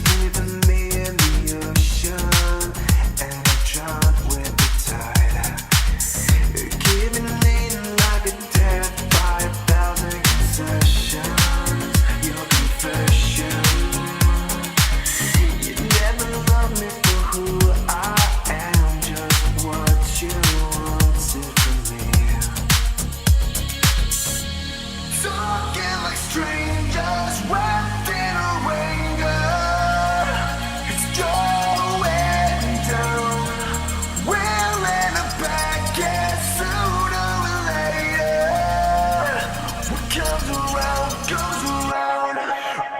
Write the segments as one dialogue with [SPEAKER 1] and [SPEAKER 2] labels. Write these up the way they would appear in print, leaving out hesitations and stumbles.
[SPEAKER 1] leaving me in the ocean, and I drowned with the tide. Keeping leaning like a death by 1,000 concessions. Your confession. You never loved me for who I am, just what you wanted from me. Talking like strangers wrapped in a anger. It's going down. We'll end up back at sooner or later. What comes around goes around.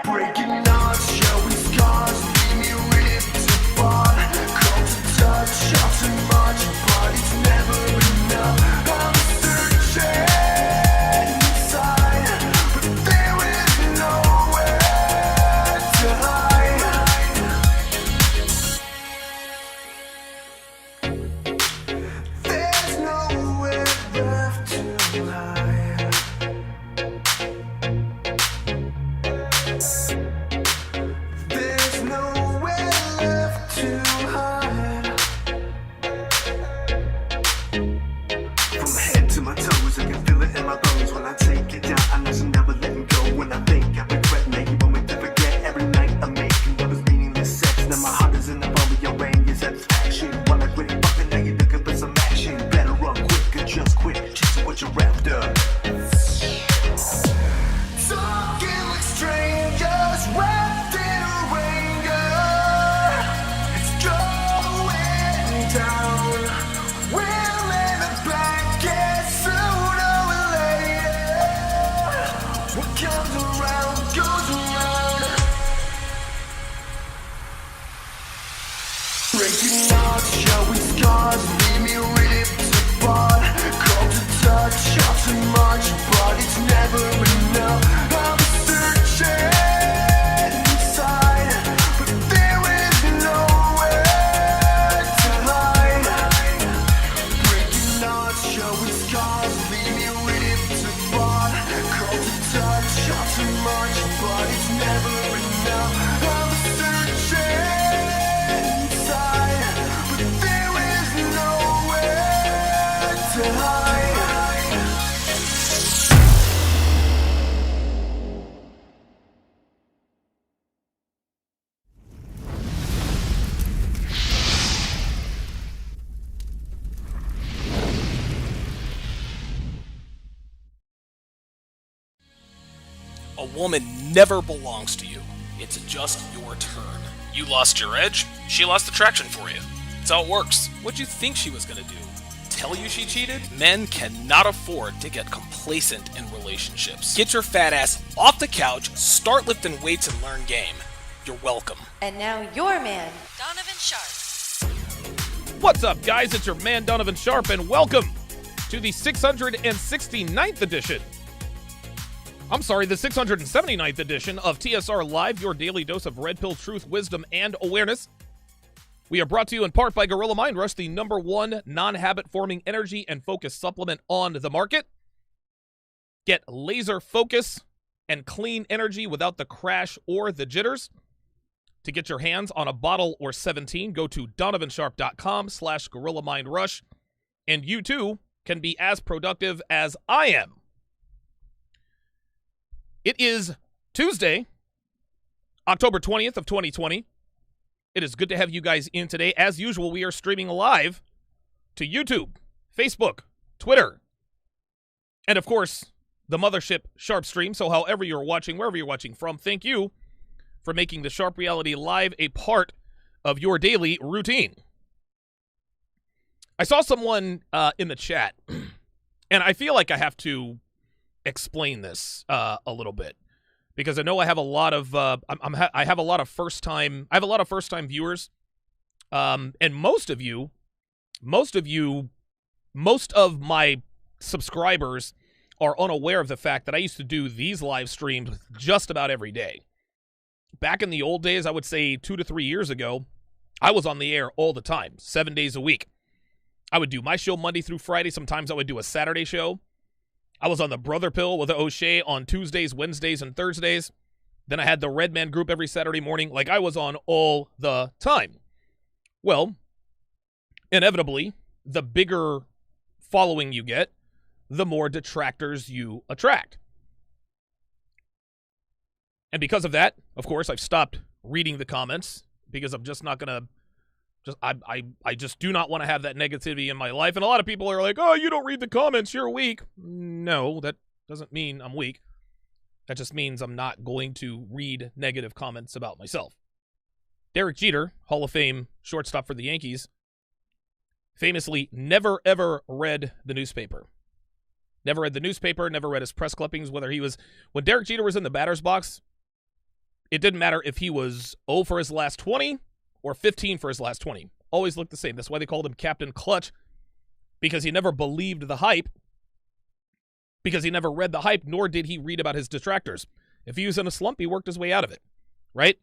[SPEAKER 1] Breaking hearts, showing scars, leave me ripped apart. Cold to touch, all too much, but it's never enough. I'm searching inside, but there is nowhere to hide. There's nowhere left to hide. There's nowhere left to hide. From head to my toes, I can feel it in my bones. When I take it down, I know I'm never letting go. When I think I regret, make you want me to forget. Every night I'm making lovers meaningless sex. Now my heart is in the palm of your rain, your satisfaction. Wanna quit fucking, now you're looking for some action. Better run quick or just quit, just what you're after. Talking like strangers wrapped in a anger. It's going down. We'll end up back at sooner or later. What comes around goes around. Breaking hearts, showing scars, leave me ripped apart. Cold to touch, all too much, but it's never enough. I'm searching inside, but there is nowhere to hide. Breaking hearts, showing scars, leave me ripped apart. Cold to touch, all too much, but it's never enough. I'm searching inside, but there is nowhere to hide.
[SPEAKER 2] A woman never belongs to you. It's just your turn. You lost your edge, she lost attraction for you. That's how it works. What'd you think she was gonna do? Tell you she cheated? Men cannot afford to get complacent in relationships. Get your fat ass off the couch, start lifting weights and learn game. You're welcome.
[SPEAKER 3] And now your man,
[SPEAKER 4] Donovan Sharpe.
[SPEAKER 5] What's up, guys? It's your man, Donovan Sharpe, and welcome to the 669th edition. I'm sorry, the 679th edition of TSR Live, your daily dose of red pill truth, wisdom, and awareness. We are brought to you in part by Gorilla Mind Rush, the #1 non-habit-forming energy and focus supplement on the market. Get laser focus and clean energy without the crash or the jitters. To get your hands on a bottle or 17, go to donovansharpe.com/Gorilla Mind Rush, and you too can be as productive as I am. It is Tuesday, October 20th of 2020. It is good to have you guys in today. As usual, we are streaming live to YouTube, Facebook, Twitter, and of course, the mothership Sharpe Stream. So however you're watching, wherever you're watching from, thank you for making the Sharpe Reality Live a part of your daily routine. I saw someone in the chat, and I feel like I have to explain this a little bit, because I know I have a lot of I have a lot of first time viewers, and most of my subscribers are unaware of the fact that I used to do these live streams just about every day. Back in the old days, I would say 2 to 3 years ago, I was on the air all the time, 7 days a week. I would do my show Monday through Friday. Sometimes I would do a Saturday show. I was on the Brother Pill with O'Shea on Tuesdays, Wednesdays, and Thursdays. Then I had the Red Man group every Saturday morning. Like, I was on all the time. Well, inevitably, the bigger following you get, the more detractors you attract. And because of that, of course, I've stopped reading the comments because I'm just not going to, I just do not want to have that negativity in my life. And a lot of people are like, oh, you don't read the comments, you're weak. No, that doesn't mean I'm weak. That just means I'm not going to read negative comments about myself. Derek Jeter, Hall of Fame shortstop for the Yankees, famously never, ever read the newspaper. Never read the newspaper, never read his press clippings, whether he was, when Derek Jeter was in the batter's box, it didn't matter if he was 0 for his last 20 or 15 for his last 20. Always looked the same. That's why they called him Captain Clutch, because he never believed the hype, because he never read the hype, nor did he read about his detractors. If he was in a slump, he worked his way out of it, right?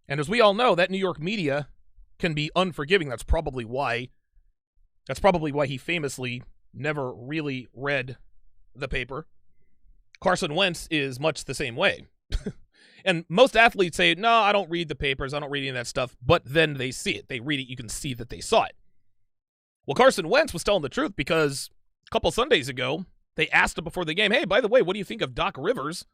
[SPEAKER 5] And as we all know, that New York media can be unforgiving. That's probably why he famously never really read the paper. Carson Wentz is much the same way. And most athletes say, no, I don't read the papers. I don't read any of that stuff. But then they see it. They read it. You can see that they saw it. Well, Carson Wentz was telling the truth because a couple Sundays ago, they asked him before the game, hey, by the way, what do you think of Doc Rivers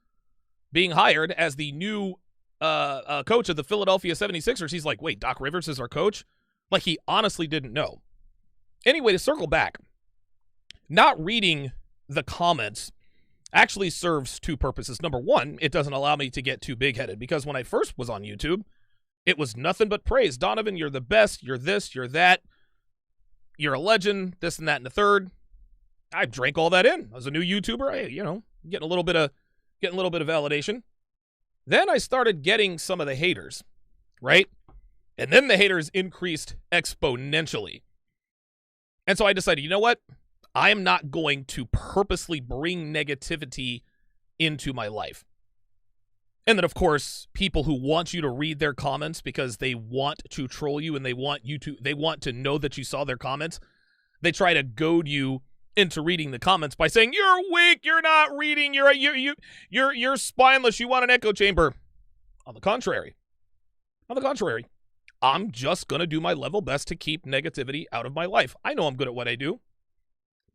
[SPEAKER 5] being hired as the new coach of the Philadelphia 76ers? He's like, wait, Doc Rivers is our coach? Like, he honestly didn't know. Anyway, to circle back, not reading the comments actually serves two purposes. Number one, it doesn't allow me to get too big-headed, because when I first was on YouTube, it was nothing but praise. Donovan, you're the best. You're this, you're that. You're a legend, this and that and the third. I drank all that in. I was a new YouTuber. Getting a little bit of validation. Then I started getting some of the haters, right? And then the haters increased exponentially. And so I decided, you know what? I am not going to purposely bring negativity into my life. And then, of course, people who want you to read their comments because they want to troll you and they want to know that you saw their comments, they try to goad you into reading the comments by saying, you're weak, you're not reading, you're spineless, you want an echo chamber. On the contrary, I'm just going to do my level best to keep negativity out of my life. I know I'm good at what I do.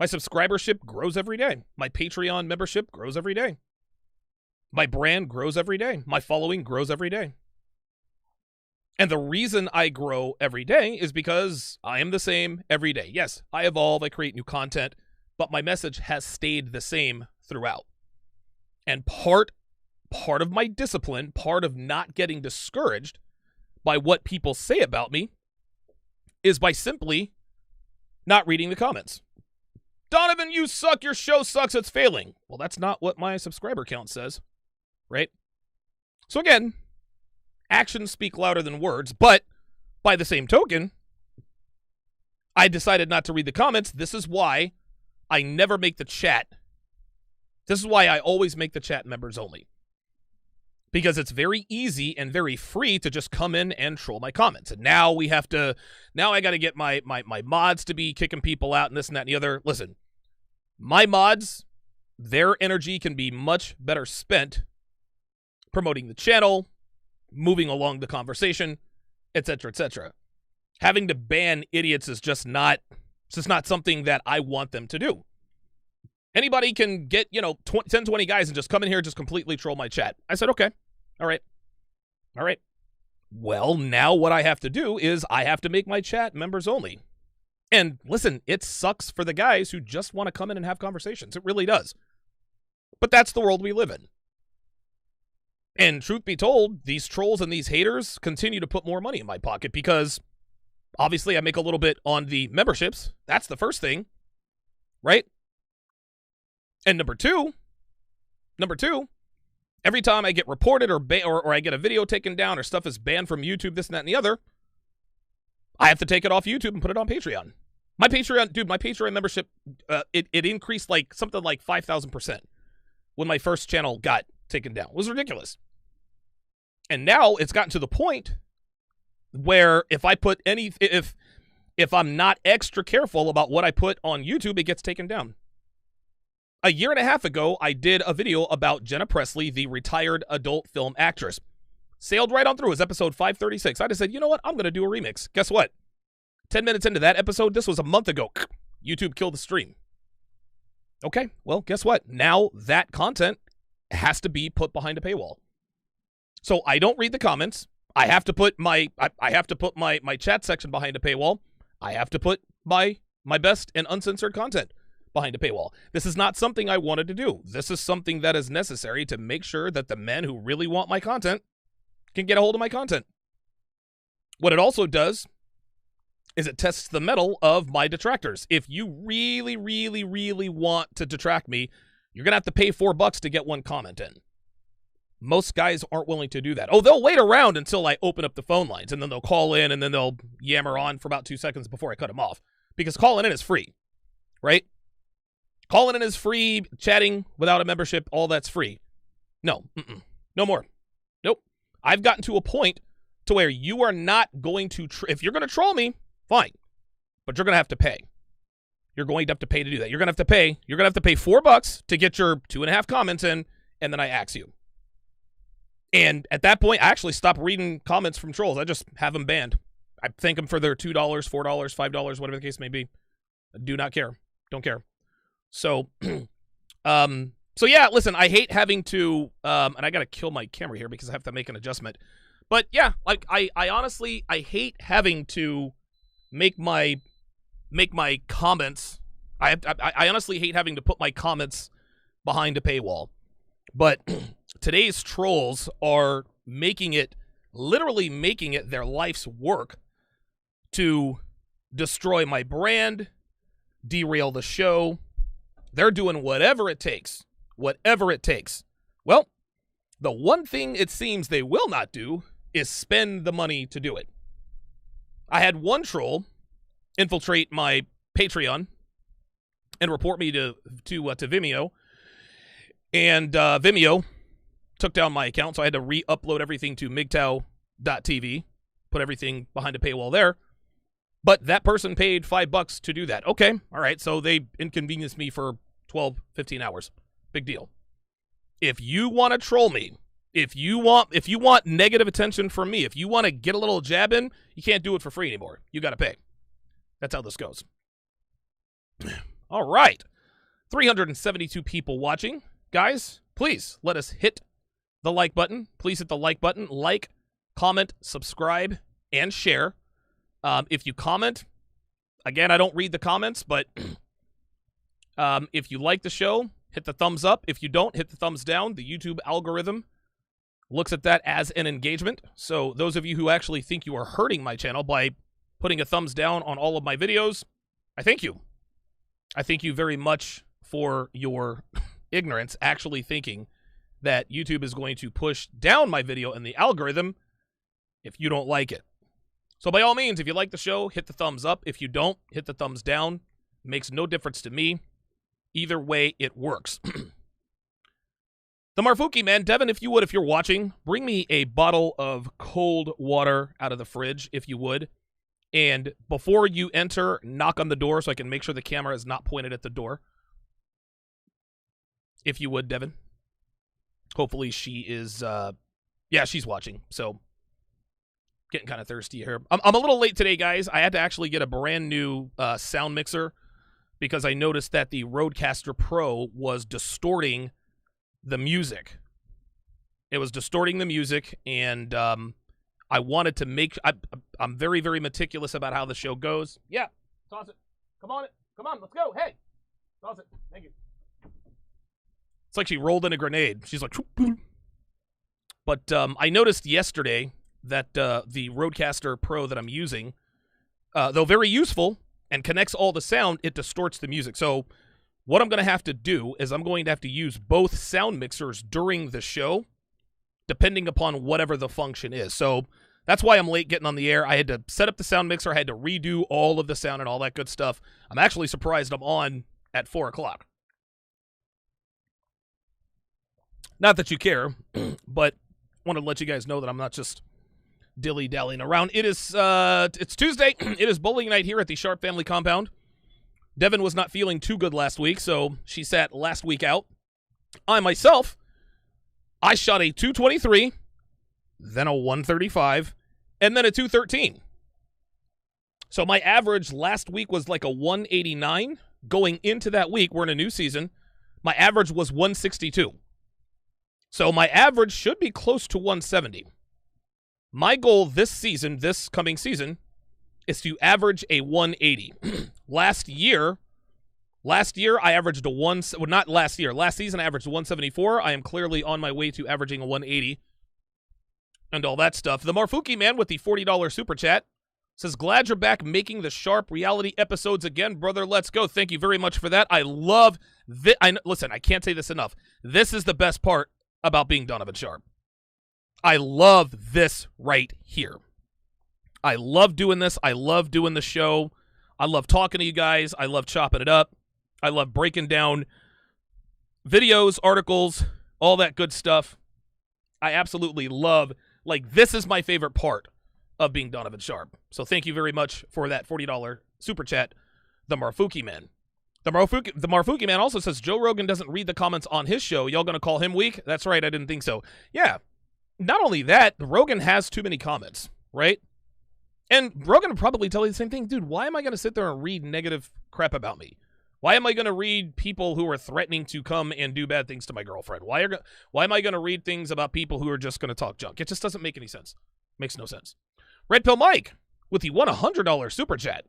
[SPEAKER 5] My subscribership grows every day. My Patreon membership grows every day. My brand grows every day. My following grows every day. And the reason I grow every day is because I am the same every day. Yes, I evolve, I create new content, but my message has stayed the same throughout. And part of my discipline, part of not getting discouraged by what people say about me, is by simply not reading the comments. Donovan, you suck, your show sucks, it's failing. Well, that's not what my subscriber count says, right? So again, actions speak louder than words, but by the same token, I decided not to read the comments. This is why I never make the chat. This is why I always make the chat members only. Because it's very easy and very free to just come in and troll my comments. And now I got to get my mods to be kicking people out and this and that and the other. Listen, my mods, their energy can be much better spent promoting the channel, moving along the conversation, etc., etc. Having to ban idiots is just not something that I want them to do. Anybody can get, 10, 20 guys and just come in here and just completely troll my chat. I said, okay. All right. Well, now what I have to do is I have to make my chat members only. And listen, it sucks for the guys who just want to come in and have conversations. It really does. But that's the world we live in. And truth be told, these trolls and these haters continue to put more money in my pocket because obviously I make a little bit on the memberships. That's the first thing, right? And number two, every time I get reported or I get a video taken down or stuff is banned from YouTube, this and that and the other, I have to take it off YouTube and put it on Patreon. My Patreon membership, it increased something like 5,000% when my first channel got taken down. It was ridiculous. And now it's gotten to the point where if I'm not extra careful about what I put on YouTube, it gets taken down. A year and a half ago, I did a video about Jenna Presley, the retired adult film actress. Sailed right on through. It was episode 536. I just said, you know what? I'm going to do a remix. Guess what? 10 minutes into that episode, this was a month ago. YouTube killed the stream. Okay, well, guess what? Now that content has to be put behind a paywall. So I don't read the comments. I have to put my my chat section behind a paywall. I have to put my best and uncensored content behind a paywall. This is not something I wanted to do. This is something that is necessary to make sure that the men who really want my content can get a hold of my content. What it also does is it tests the mettle of my detractors. If you really, really, really want to detract me, you're going to have to pay $4 to get one comment in. Most guys aren't willing to do that. Oh, they'll wait around until I open up the phone lines, and then they'll call in, and then they'll yammer on for about 2 seconds before I cut them off. Because calling in is free, right? Calling in is free. Chatting without a membership, all that's free. No, no more. Nope. I've gotten to a point to where you are not going to, if you're going to troll me, fine. But you're going to have to pay. You're going to have to pay to do that. You're going to have to pay. You're going to have to pay $4 to get your 2.5 comments in, and then I axe you. And at that point, I actually stop reading comments from trolls. I just have them banned. I thank them for their $2, $4, $5, whatever the case may be. I do not care. Don't care. So, so yeah, listen, I hate having to, and I got to kill my camera here because I have to make an adjustment. But yeah, like I honestly, I hate having to make my comments. I honestly hate having to put my comments behind a paywall. But today's trolls are literally making it their life's work to destroy my brand, derail the show. They're doing whatever it takes. Whatever it takes. Well, the one thing it seems they will not do is spend the money to do it. I had one troll infiltrate my Patreon and report me to Vimeo. And Vimeo took down my account, so I had to re-upload everything to MGTOW.tv, put everything behind a paywall there. But that person paid $5 to do that. Okay, all right, so they inconvenienced me for 12, 15 hours. Big deal. If you want to troll me, if you want negative attention from me, if you want to get a little jab in, you can't do it for free anymore. You got to pay. That's how this goes. All right. 372 people watching. Guys, please let us hit the like button. Please hit the like button. Like, comment, subscribe, and share. If you comment, again, I don't read the comments, but if you like the show, hit the thumbs up. If you don't, hit the thumbs down. The YouTube algorithm looks at that as an engagement. So those of you who actually think you are hurting my channel by putting a thumbs down on all of my videos, I thank you. I thank you very much for your ignorance, actually thinking that YouTube is going to push down my video in the algorithm if you don't like it. So by all means, if you like the show, hit the thumbs up. If you don't, hit the thumbs down. It makes no difference to me. Either way, it works. The Marfuki man, Devin, if you're watching, bring me a bottle of cold water out of the fridge, if you would. And before you enter, knock on the door so I can make sure the camera is not pointed at the door. If you would, Devin. Hopefully she is, yeah, she's watching. So, getting kind of thirsty here. I'm a little late today, guys. I had to actually get a brand new sound mixer because I noticed that the Rodecaster Pro was distorting the music. It was distorting the music, and I wanted to make... I'm very, very meticulous about how the show goes. Yeah, toss it. Come on, let's go. Hey, toss it. Thank you. It's like she rolled in a grenade. She's like... But I noticed yesterday that the Rodecaster Pro that I'm using, though very useful and connects all the sound, it distorts the music. So what I'm going to have to do is I'm going to have to use both sound mixers during the show, depending upon whatever the function is. So that's why I'm late getting on the air. I had to set up the sound mixer. I had to redo all of the sound and all that good stuff. I'm actually surprised I'm on at 4 o'clock. Not that you care, but wanted to let you guys know that I'm not just dilly-dallying around. It is, it's Tuesday. It is bowling night here at the Sharpe family compound. Devin was not feeling too good last week, so she sat last week out. I myself, I shot a 223, then a 135, and then a 213. So my average last week was like a 189. Going into that week, we're in a new season, my average was 162. So my average should be close to 170. My goal this season, this coming season, is to average a 180. Last year I averaged last season I averaged a 174. I am clearly on my way to averaging a 180 and all that stuff. The Marfuki man with the $40 super chat says, glad you're back making the Sharpe reality episodes again, brother. Let's go. Thank you very much for that. I love this. Listen, I can't say this enough. This is the best part about being Donovan Sharpe. I love this right here. I love doing this. I love doing the show. I love talking to you guys. I love chopping it up. I love breaking down videos, articles, all that good stuff. I absolutely love, this is my favorite part of being Donovan Sharpe. So thank you very much for that $40 super chat, the Marfuki man. The Marfuki man also says, Joe Rogan doesn't read the comments on his show. Y'all gonna call him weak? That's right, I didn't think so. Yeah, not only that, Rogan has too many comments, right? And Rogan would probably tell you the same thing. Dude, why am I gonna sit there and read negative crap about me? Why am I going to read people who are threatening to come and do bad things to my girlfriend? Why am I going to read things about people who are just going to talk junk? It just doesn't make any sense. Makes no sense. Red Pill Mike with the $100 super chat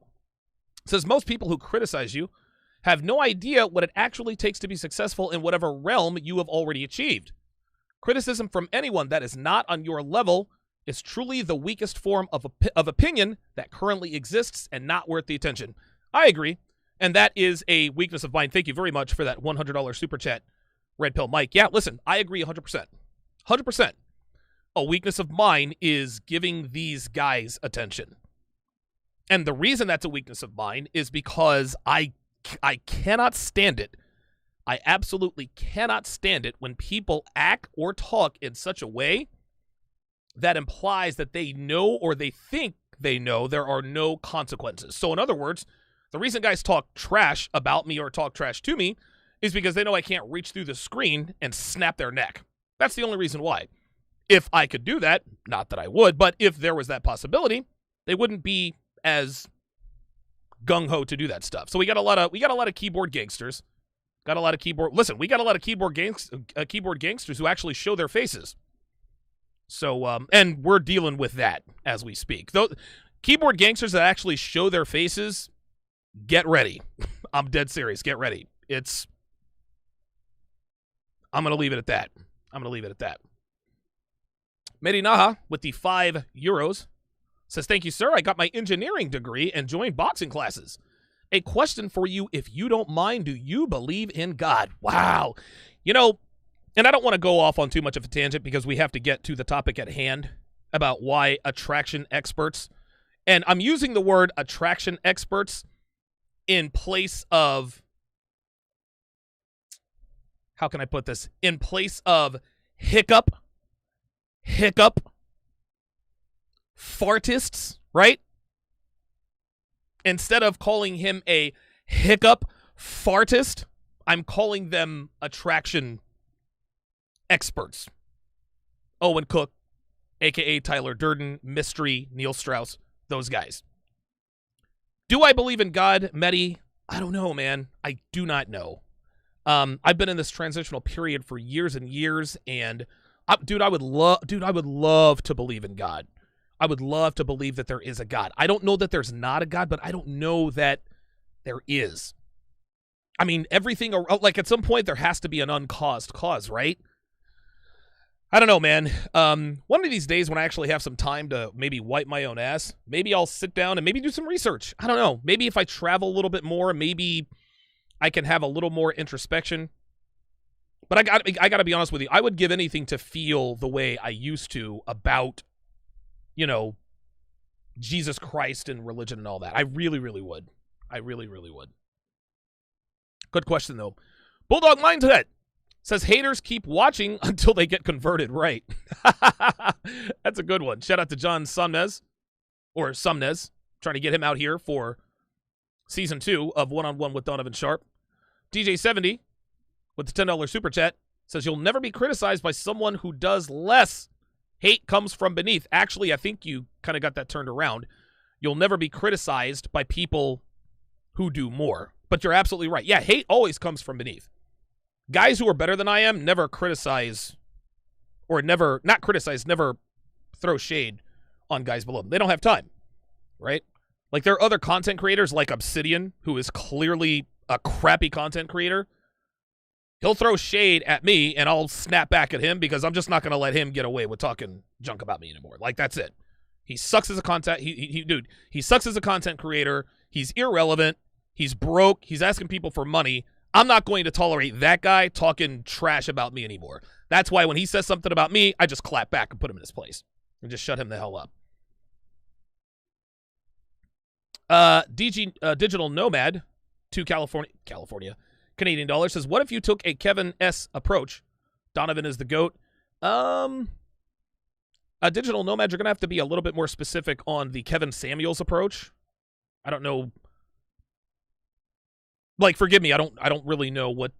[SPEAKER 5] says, most people who criticize you have no idea what it actually takes to be successful in whatever realm you have already achieved. Criticism from anyone that is not on your level is truly the weakest form of opinion that currently exists and not worth the attention. I agree. And that is a weakness of mine. Thank you very much for that $100 super chat, Red Pill Mike. Yeah, listen, I agree 100%. 100%. A weakness of mine is giving these guys attention. And the reason that's a weakness of mine is because I cannot stand it. I absolutely cannot stand it when people act or talk in such a way that implies that they know or they think they know there are no consequences. So in other words, the reason guys talk trash about me or talk trash to me is because they know I can't reach through the screen and snap their neck. That's the only reason why. If I could do that, not that I would, but if there was that possibility, they wouldn't be as gung-ho to do that stuff. So we got a lot of keyboard gangsters. We got a lot of keyboard gangsters who actually show their faces. So and we're dealing with that as we speak. Though keyboard gangsters that actually show their faces, get ready. I'm dead serious. Get ready. I'm going to leave it at that. Medinaha with the €5 says, thank you, sir. I got my engineering degree and joined boxing classes. A question for you, if you don't mind. Do you believe in God? Wow. And I don't want to go off on too much of a tangent because we have to get to the topic at hand about why attraction experts, and I'm using the word attraction experts in place of, how can I put this? In place of hiccup fartists, right? Instead of calling him a hiccup fartist, I'm calling them attraction experts. Owen Cook, a.k.a. Tyler Durden, Mystery, Neil Strauss, those guys. Do I believe in God, Medi? I don't know, man. I do not know. I've been in this transitional period for years and years, and I would love to believe in God. I would love to believe that there is a God. I don't know that there's not a God, but I don't know that there is. I mean, everything, like at some point there has to be an uncaused cause, right? I don't know, man. One of these days when I actually have some time to maybe wipe my own ass, maybe I'll sit down and maybe do some research. I don't know. Maybe if I travel a little bit more, maybe I can have a little more introspection. But I gotta be honest with you. I would give anything to feel the way I used to about, Jesus Christ and religion and all that. I really, really would. I really, really would. Good question, though. Bulldog Mindset says, haters keep watching until they get converted. Right. That's a good one. Shout out to John Sumnes. Trying to get him out here for Season 2 of One-on-One with Donovan Sharpe. DJ70 with the $10 super chat says, you'll never be criticized by someone who does less. Hate comes from beneath. Actually, I think you kind of got that turned around. You'll never be criticized by people who do more. But you're absolutely right. Yeah, hate always comes from beneath. Guys who are better than I am never criticize, or never, not criticize, never throw shade on guys below them. They don't have time, right? Like, there are other content creators like Obsidian, who is clearly a crappy content creator. He'll throw shade at me, and I'll snap back at him because I'm just not going to let him get away with talking junk about me anymore. Like, that's it. He sucks as a content. He sucks as a content creator. He's irrelevant. He's broke. He's asking people for money. I'm not going to tolerate that guy talking trash about me anymore. That's why when he says something about me, I just clap back and put him in his place and just shut him the hell up. Digital Nomad to California, Canadian dollar says, what if you took a Kevin S approach? Donovan is the GOAT. A Digital Nomad, you're going to have to be a little bit more specific on the Kevin Samuels approach. I don't know. Like, forgive me, I don't really know what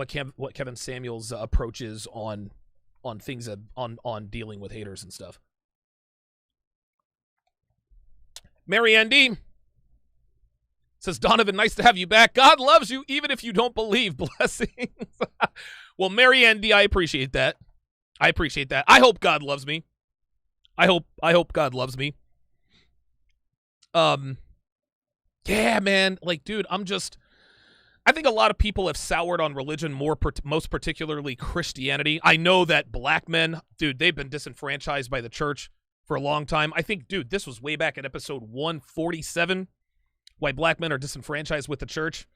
[SPEAKER 5] Kevin Samuels' approach is on things on dealing with haters and stuff. Mary Andy says, Donovan, nice to have you back. God loves you, even if you don't believe. Blessings. Well, Mary Andy, I appreciate that. I hope God loves me. I hope God loves me. Yeah, man. Like, dude, I think a lot of people have soured on religion, most particularly Christianity. I know that black men, dude, they've been disenfranchised by the church for a long time. I think, dude, this was way back in episode 147, why black men are disenfranchised with the church.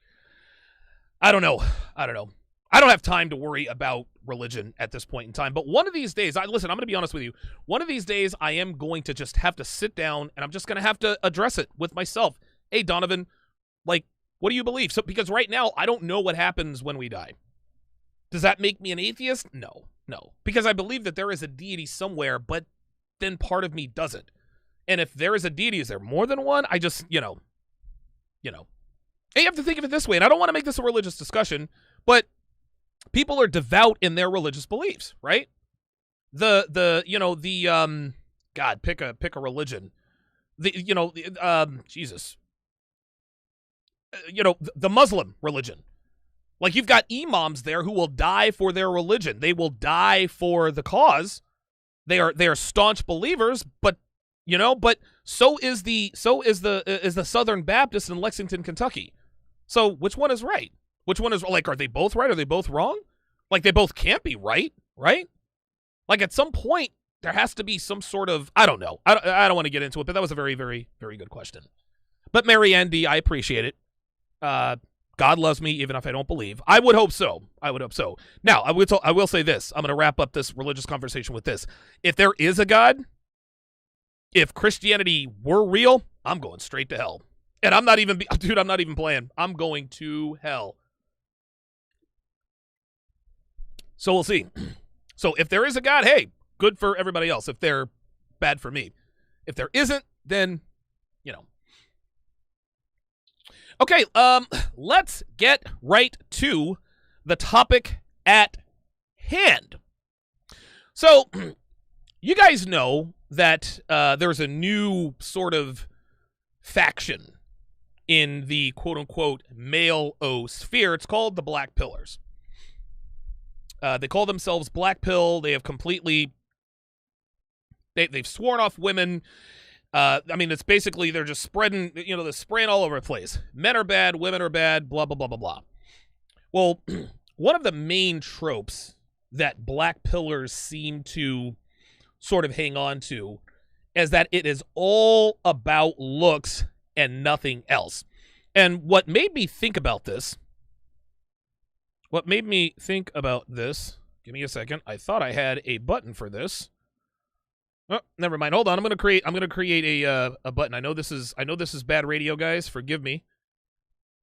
[SPEAKER 5] I don't know. I don't have time to worry about religion at this point in time. But one of these days, listen, I'm going to be honest with you. One of these days, I am going to just have to sit down, and I'm just going to have to address it with myself. Hey, Donovan, like, what do you believe? So, because right now, I don't know what happens when we die. Does that make me an atheist? No. Because I believe that there is a deity somewhere, but then part of me doesn't. And if there is a deity, is there more than one? I just, you know. And you have to think of it this way, and I don't want to make this a religious discussion, but people are devout in their religious beliefs, right? God, pick a religion. Jesus. The Muslim religion. Like, you've got imams there who will die for their religion. They will die for the cause. They are staunch believers, but so is the Southern Baptist in Lexington, Kentucky. So which one is right? Which one is, like, are they both right? Are they both wrong? Like, they both can't be right? Like, at some point there has to be some sort of, I don't know. I don't want to get into it, but that was a very, very, very good question. But Mary Andy, I appreciate it. God loves me even if I don't believe. I would hope so. Now, I will say this. I'm going to wrap up this religious conversation with this. If there is a God, if Christianity were real, I'm going straight to hell. And I'm not even playing. I'm going to hell. So we'll see. So if there is a God, hey, good for everybody else. If they're bad for me. If there isn't, then, Okay, let's get right to the topic at hand. So, you guys know that there's a new sort of faction in the quote-unquote male-o sphere. It's called the Black Pillars. They call themselves Black Pill. They have completely... They've sworn off women. It's basically they're just spreading, they're spraying all over the place. Men are bad, women are bad, blah, blah, blah, blah, blah. Well, one of the main tropes that Black Pillars seem to sort of hang on to is that it is all about looks and nothing else. And what made me think about this, give me a second. I thought I had a button for this. Oh, never mind. Hold on. I'm gonna create a button. I know this is bad radio, guys. Forgive me.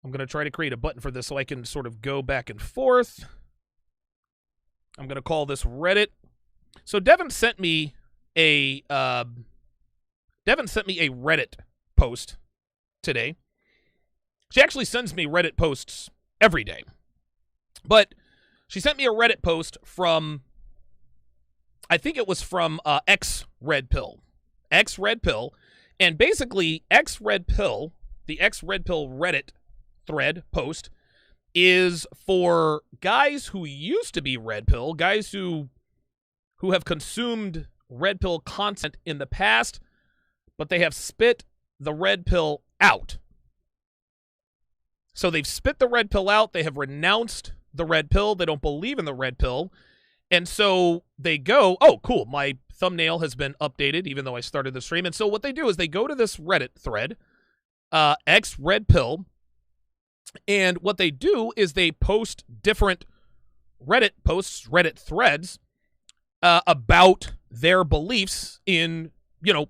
[SPEAKER 5] I'm gonna try to create a button for this so I can sort of go back and forth. I'm gonna call this Reddit. So Devin sent me a Reddit post today, She actually sends me Reddit posts every day. But she sent me a Reddit post from, I think it was from X Red Pill. X Red Pill. And basically, X Red Pill, the X Red Pill Reddit thread post, is for guys who used to be Red Pill, guys who have consumed Red Pill content in the past, but they have spit the Red Pill out. So they've spit the Red Pill out. They have renounced the Red Pill. They don't believe in the Red Pill. And so they go, oh, cool, my thumbnail has been updated, even though I started the stream. And so what they do is they go to this Reddit thread, X Red Pill, and what they do is they post different Reddit posts, Reddit threads, about their beliefs in,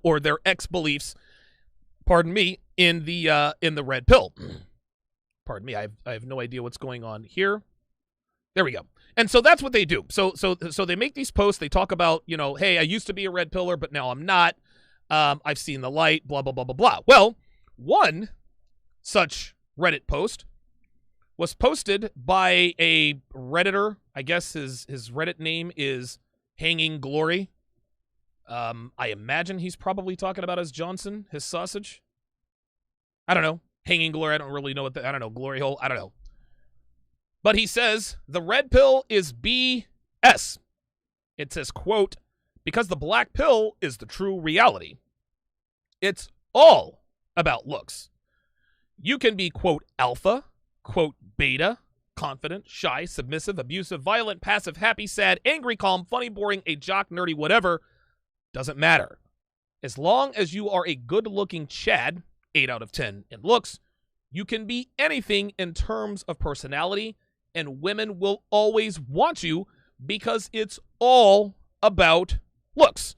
[SPEAKER 5] or their ex-beliefs, pardon me, in the Red Pill. Pardon me, I have no idea what's going on here. There we go. And so that's what they do. So they make these posts. They talk about, hey, I used to be a Red Piller, but now I'm not. I've seen the light, blah, blah, blah, blah, blah. Well, one such Reddit post was posted by a Redditor. I guess his Reddit name is Hanging Glory. I imagine he's probably talking about his Johnson, his sausage. I don't know. Hanging Glory, I don't really know I don't know. Glory hole, I don't know. But he says, the Red Pill is BS. It says, quote, because the black pill is the true reality. It's all about looks. You can be, quote, alpha, quote, beta, confident, shy, submissive, abusive, violent, passive, happy, sad, angry, calm, funny, boring, a jock, nerdy, whatever. Doesn't matter. As long as you are a good-looking Chad, 8 out of 10 in looks, you can be anything in terms of personality, and women will always want you because it's all about looks.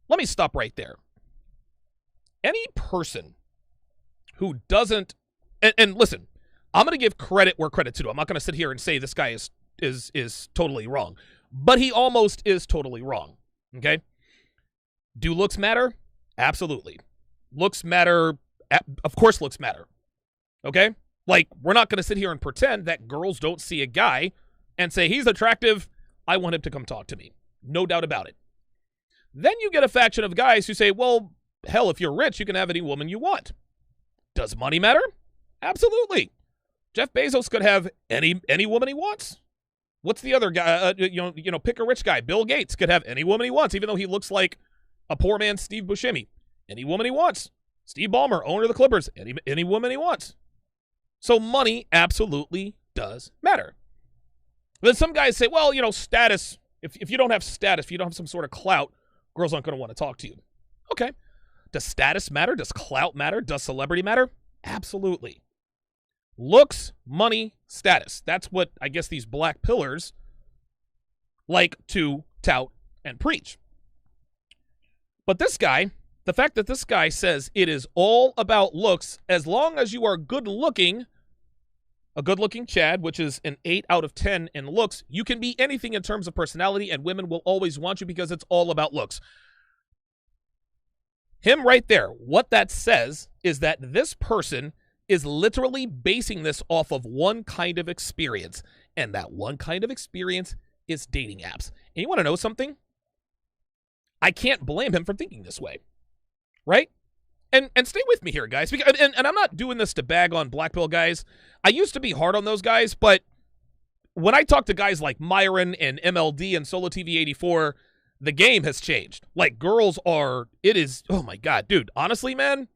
[SPEAKER 5] Let me stop right there. Any person who doesn't, and listen, I'm going to give credit where credit's due. I'm not going to sit here and say this guy is totally wrong, but he almost is totally wrong. Okay? Do looks matter? Absolutely. Looks matter. Of course looks matter. Okay? Like, we're not going to sit here and pretend that girls don't see a guy and say, he's attractive, I want him to come talk to me. No doubt about it. Then you get a faction of guys who say, well, hell, if you're rich, you can have any woman you want. Does money matter? Absolutely. Jeff Bezos could have any woman he wants. What's the other guy? Pick a rich guy. Bill Gates could have any woman he wants, even though he looks like a poor man Steve Buscemi. Any woman he wants. Steve Ballmer, owner of the Clippers. Any woman he wants. So money absolutely does matter. Then some guys say, well, status. If you don't have status, if you don't have some sort of clout, girls aren't going to want to talk to you. Okay. Does status matter? Does clout matter? Does celebrity matter? Absolutely. Looks, money, status. That's what I guess these black pillars like to tout and preach. But this guy, the fact that this guy says it is all about looks, as long as you are good looking, a good looking Chad, which is an 8 out of 10 in looks, you can be anything in terms of personality, and women will always want you because it's all about looks. Him right there, what that says is that this person is literally basing this off of one kind of experience, and that one kind of experience is dating apps. And you want to know something? I can't blame him for thinking this way, right? And stay with me here, guys, because, and I'm not doing this to bag on black pill guys. I used to be hard on those guys, but when I talk to guys like Myron and MLD and Solo TV 84, the game has changed. Like, girls are, oh my God, dude, honestly, man,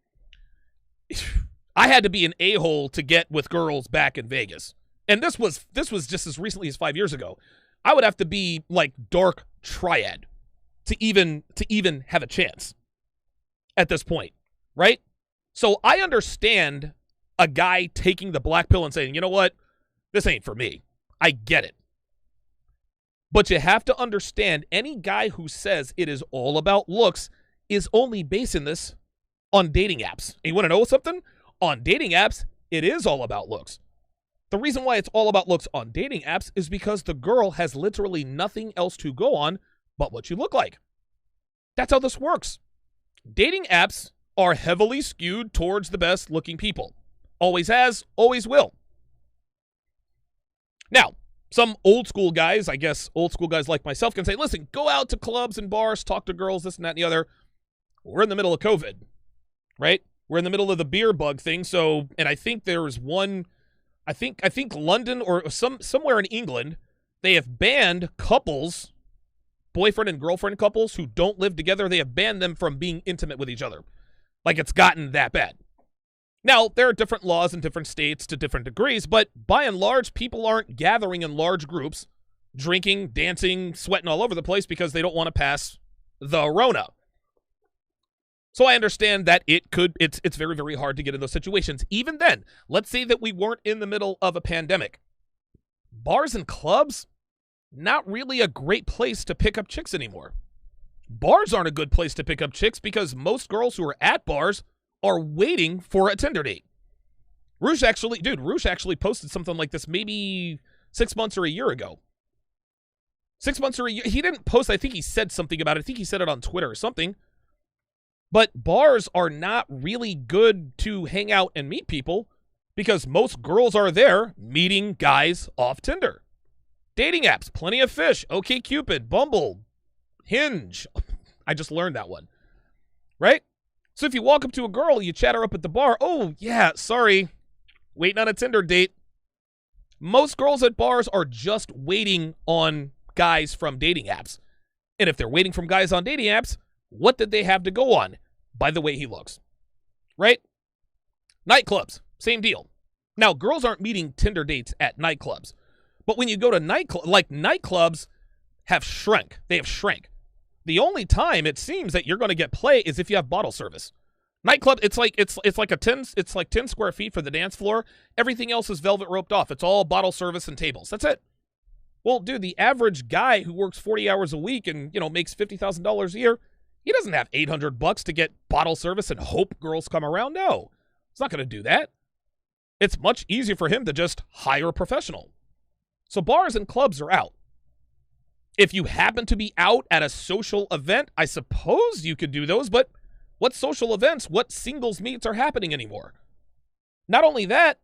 [SPEAKER 5] I had to be an a-hole to get with girls back in Vegas. And this was just as recently as 5 years ago. I would have to be like dark triad to even have a chance at this point, right? So I understand a guy taking the black pill and saying, you know what? This ain't for me. I get it. But you have to understand, any guy who says it is all about looks is only basing this on dating apps. And you want to know something? On dating apps, it is all about looks. The reason why it's all about looks on dating apps is because the girl has literally nothing else to go on but what you look like. That's how this works. Dating apps are heavily skewed towards the best looking people. Always has, always will. Now, some old school guys, I guess old school guys like myself, can say, listen, go out to clubs and bars, talk to girls, this and that and the other. We're in the middle of COVID, right? We're in the middle of the beer bug thing. So, and I think there's one, I think London or somewhere in England, they have banned couples, boyfriend and girlfriend couples who don't live together. They have banned them from being intimate with each other. Like it's gotten that bad. Now, there are different laws in different states to different degrees, but by and large, people aren't gathering in large groups, drinking, dancing, sweating all over the place because they don't want to pass the Rona. So I understand that it's very, very hard to get in those situations. Even then, let's say that we weren't in the middle of a pandemic. Bars and clubs, not really a great place to pick up chicks anymore. Bars aren't a good place to pick up chicks because most girls who are at bars are waiting for a Tinder date. Roosh actually posted something like this maybe 6 months or a year ago. 6 months or a year. He didn't post, I think he said something about it. I think he said it on Twitter or something. But bars are not really good to hang out and meet people because most girls are there meeting guys off Tinder. Dating apps, plenty of fish, OkCupid, Bumble, Hinge. I just learned that one. Right? So if you walk up to a girl, you chat her up at the bar. Oh, yeah, sorry. Waiting on a Tinder date. Most girls at bars are just waiting on guys from dating apps. And if they're waiting from guys on dating apps, what did they have to go on? By the way he looks. Right? Nightclubs, same deal. Now, girls aren't meeting Tinder dates at nightclubs. But when you go to nightclubs have shrunk. They have shrank. The only time it seems that you're going to get play is if you have bottle service. Nightclub, it's like 10 square feet for the dance floor. Everything else is velvet roped off. It's all bottle service and tables. That's it. Well, dude, the average guy who works 40 hours a week and, makes $50,000 a year, he doesn't have $800 to get bottle service and hope girls come around. No, he's not going to do that. It's much easier for him to just hire a professional. So bars and clubs are out. If you happen to be out at a social event, I suppose you could do those, but what social events, what singles meets are happening anymore? Not only that,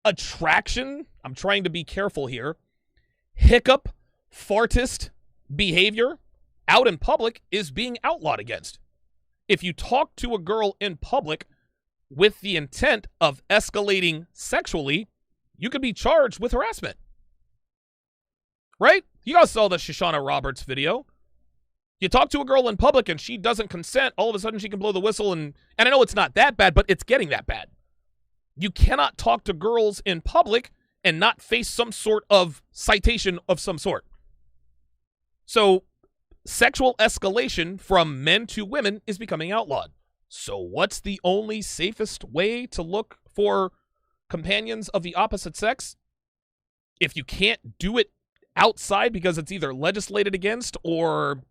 [SPEAKER 5] attraction, I'm trying to be careful here, hiccup, fartist behavior out in public is being outlawed against. If you talk to a girl in public with the intent of escalating sexually, you could be charged with harassment. Right? You guys saw the Shoshana Roberts video. You talk to a girl in public and she doesn't consent, all of a sudden she can blow the whistle, and I know it's not that bad, but it's getting that bad. You cannot talk to girls in public and not face some sort of citation of some sort. So, sexual escalation from men to women is becoming outlawed. So what's the only safest way to look for companions of the opposite sex? If you can't do it outside because it's either legislated against or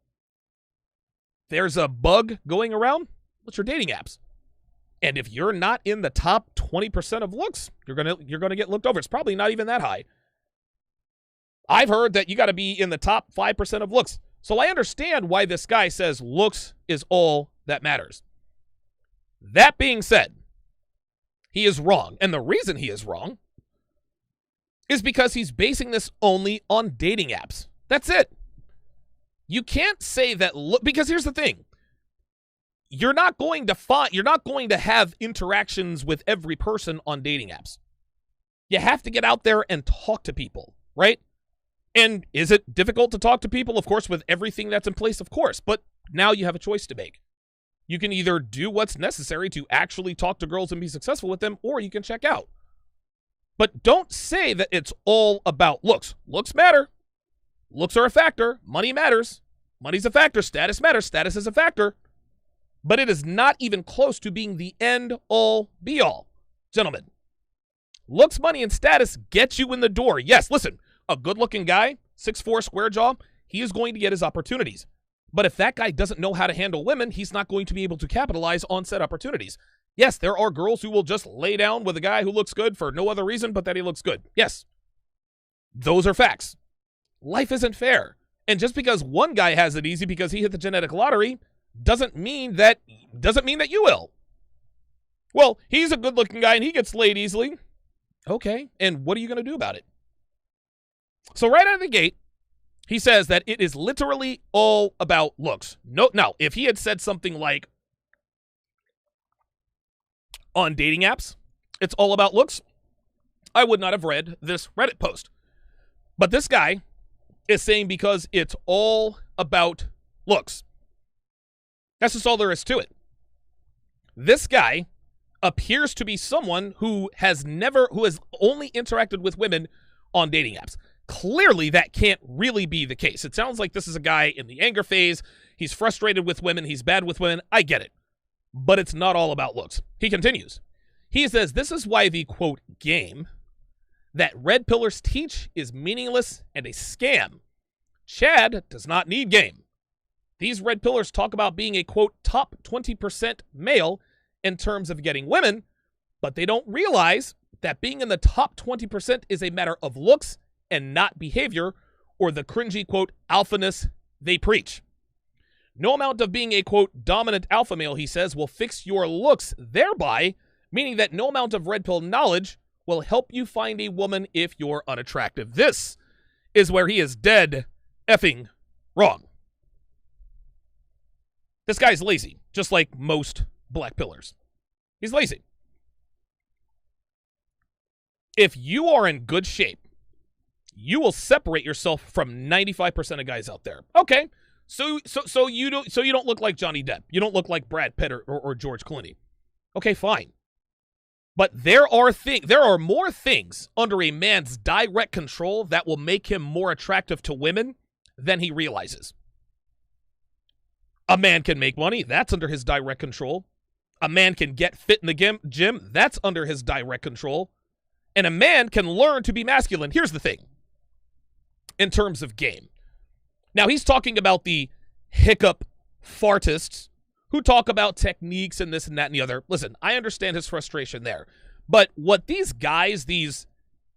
[SPEAKER 5] there's a bug going around, what's your dating apps? And if you're not in the top 20% of looks, you're gonna get looked over. It's probably not even that high. I've heard that you got to be in the top 5% of looks. So I understand why this guy says looks is all that matters. That being said, he is wrong. And the reason he is wrong is because he's basing this only on dating apps. That's it. You can't say that because here's the thing. You're not going to have interactions with every person on dating apps. You have to get out there and talk to people, right? And is it difficult to talk to people? Of course, with everything that's in place, of course. But now you have a choice to make. You can either do what's necessary to actually talk to girls and be successful with them, or you can check out. But don't say that it's all about looks. Looks matter. Looks are a factor. Money matters. Money's a factor. Status matters. Status is a factor. But it is not even close to being the end-all, be-all. Gentlemen, looks, money, and status get you in the door. Yes, listen, a good-looking guy, 6'4", square jaw, he is going to get his opportunities. But if that guy doesn't know how to handle women, he's not going to be able to capitalize on said opportunities. Yes, there are girls who will just lay down with a guy who looks good for no other reason but that he looks good. Yes, those are facts. Life isn't fair. And just because one guy has it easy because he hit the genetic lottery doesn't mean that you will. Well, he's a good-looking guy and he gets laid easily. Okay, and what are you going to do about it? So right out of the gate, he says that it is literally all about looks. No, now, if he had said something like, on dating apps, it's all about looks, I would not have read this Reddit post. But this guy is saying because it's all about looks. That's just all there is to it. This guy appears to be someone who has only interacted with women on dating apps. Clearly, that can't really be the case. It sounds like this is a guy in the anger phase. He's frustrated with women. He's bad with women. I get it. But it's not all about looks. He continues. He says, this is why the, quote, game that red pillars teach is meaningless and a scam. Chad does not need game. These red pillars talk about being a, quote, top 20% male in terms of getting women, but they don't realize that being in the top 20% is a matter of looks and not behavior, or the cringy, quote, alphaness they preach. No amount of being a, quote, dominant alpha male, he says, will fix your looks, thereby meaning that no amount of red pill knowledge will help you find a woman if you're unattractive. This is where he is dead effing wrong. This guy's lazy, just like most black pillars. He's lazy. If you are in good shape, you will separate yourself from 95% of guys out there. Okay, so you don't look like Johnny Depp. You don't look like Brad Pitt or George Clooney. Okay, fine. But there are more things under a man's direct control that will make him more attractive to women than he realizes. A man can make money. That's under his direct control. A man can get fit in the gym. That's under his direct control. And a man can learn to be masculine. Here's the thing. In terms of game. Now, he's talking about the hiccup fartists who talk about techniques and this and that and the other. Listen, I understand his frustration there. But what these guys, these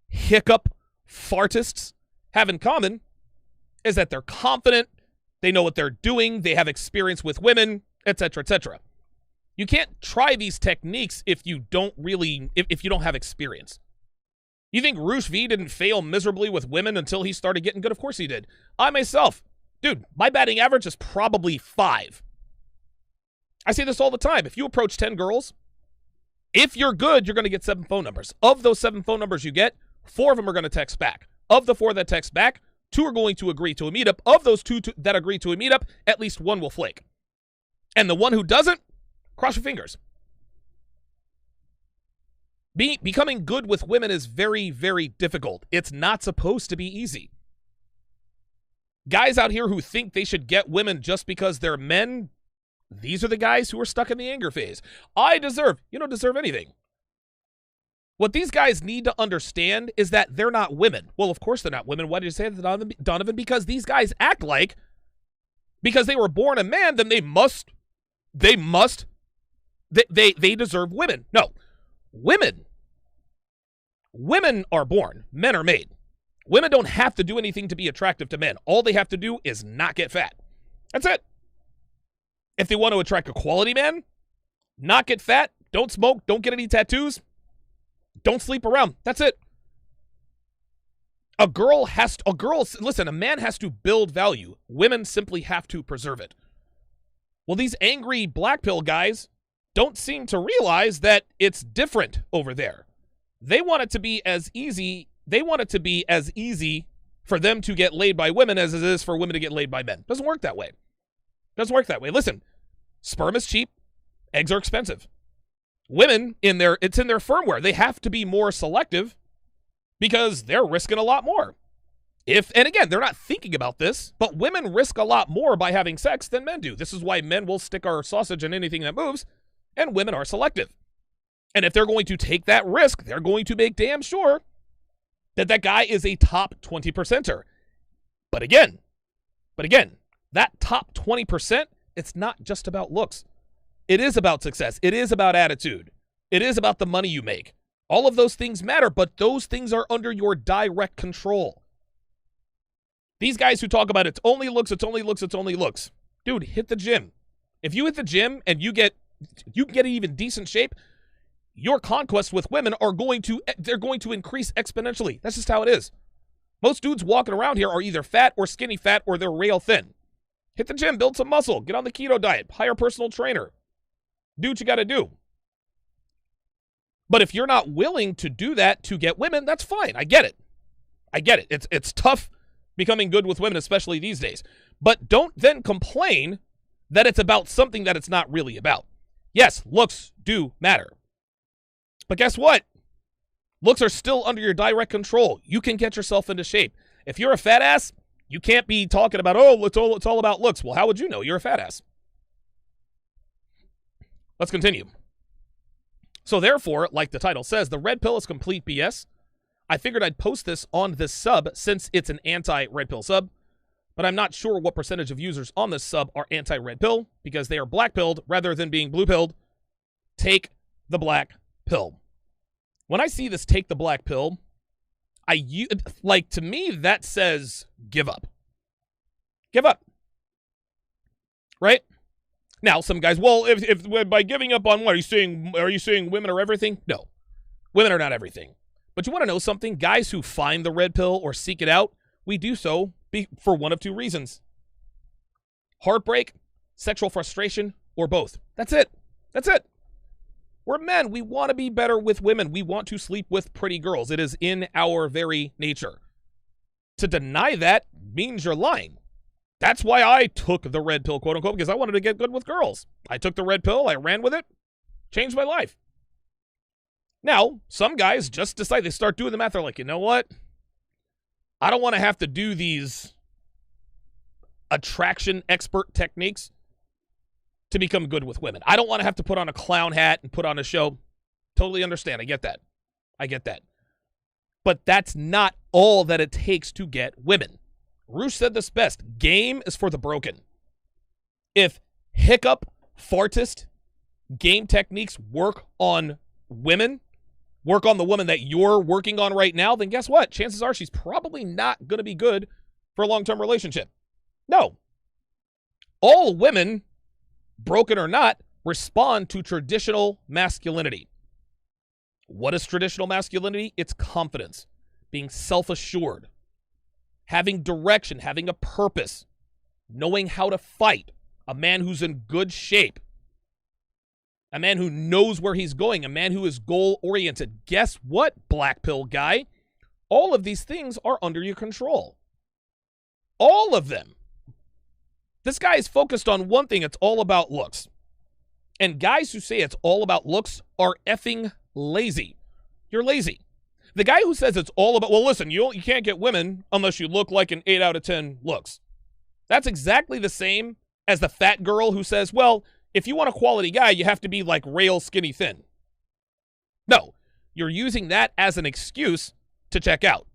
[SPEAKER 5] hiccup fartists, have in common is that they're confident, they know what they're doing, they have experience with women, etc., etc. You can't try these techniques if you don't have experience. You think Roosh V didn't fail miserably with women until he started getting good? Of course he did. I myself, dude, my batting average is probably 5. I say this all the time. If you approach 10 girls, if you're good, you're going to get 7 phone numbers. Of those 7 phone numbers you get, 4 of them are going to text back. Of the 4 that text back, 2 are going to agree to a meetup. Of those 2 that agree to a meetup, at least 1 will flake. And the one who doesn't, cross your fingers. Becoming good with women is very, very difficult. It's not supposed to be easy. Guys out here who think they should get women just because they're men, these are the guys who are stuck in the anger phase. You don't deserve anything. What these guys need to understand is that they're not women. Well, of course they're not women. Why did you say that, Donovan? Because these guys act like, because they were born a man, then they deserve women. No. Women are born. Men are made. Women don't have to do anything to be attractive to men. All they have to do is not get fat. That's it. If they want to attract a quality man, not get fat, don't smoke, don't get any tattoos, don't sleep around. That's it. A man has to build value. Women simply have to preserve it. Well, these angry black pill guys don't seem to realize that it's different over there. They want it to be as easy. They want it to be as easy for them to get laid by women as it is for women to get laid by men. Doesn't work that way. Listen, sperm is cheap. Eggs are expensive. Women, it's in their firmware. They have to be more selective because they're risking a lot more. And again, they're not thinking about this, but women risk a lot more by having sex than men do. This is why men will stick our sausage in anything that moves, and women are selective. And if they're going to take that risk, they're going to make damn sure that guy is a top 20%er. But again, that top 20%, it's not just about looks. It is about success. It is about attitude. It is about the money you make. All of those things matter, but those things are under your direct control. These guys who talk about it's only looks. Dude, hit the gym. If you hit the gym and you get in even decent shape, your conquests with women are going to increase exponentially. That's just how it is. Most dudes walking around here are either fat or skinny fat or they're rail thin. Hit the gym, build some muscle, get on the keto diet, hire a personal trainer. Do what you got to do. But if you're not willing to do that to get women, that's fine. I get it. It's tough becoming good with women, especially these days. But don't then complain that it's about something that it's not really about. Yes, looks do matter. But guess what? Looks are still under your direct control. You can get yourself into shape. If you're a fat ass, you can't be talking about, oh, it's all about looks. Well, how would you know you're a fat ass? Let's continue. So therefore, like the title says, the red pill is complete BS. I figured I'd post this on this sub since it's an anti-red pill sub, but I'm not sure what percentage of users on this sub are anti-red pill because they are black-pilled rather than being blue-pilled. Take the black pill. When I see this take the black pill, to me, that says give up. Give up. Right? Now, some guys, well, if by giving up on what, are you saying women are everything? No. Women are not everything. But you want to know something? Guys who find the red pill or seek it out, we do so for one of two reasons. Heartbreak, sexual frustration, or both. That's it. That's it. We're men. We want to be better with women. We want to sleep with pretty girls. It is in our very nature. To deny that means you're lying. That's why I took the red pill, quote unquote, because I wanted to get good with girls. I took the red pill. I ran with it. Changed my life. Now, some guys just decide, they start doing the math. They're like, you know what? I don't want to have to do these attraction expert techniques to become good with women. I don't want to have to put on a clown hat and put on a show. Totally understand. I get that. But that's not all that it takes to get women. Roosh said this best. Game is for the broken. If hiccup, fartist, game techniques work on women, work on the woman that you're working on right now, then guess what? Chances are she's probably not going to be good for a long-term relationship. No. All women, broken or not, respond to traditional masculinity. What is traditional masculinity? It's confidence, being self-assured, having direction, having a purpose, knowing how to fight, a man who's in good shape, a man who knows where he's going, a man who is goal-oriented. Guess what, black pill guy? All of these things are under your control. All of them. This guy is focused on one thing. It's all about looks. And guys who say it's all about looks are effing lazy. You're lazy. The guy who says it's all about, well, listen, you can't get women unless you look like an 8 out of 10 looks. That's exactly the same as the fat girl who says, well, if you want a quality guy, you have to be like rail skinny thin. No, you're using that as an excuse to check out.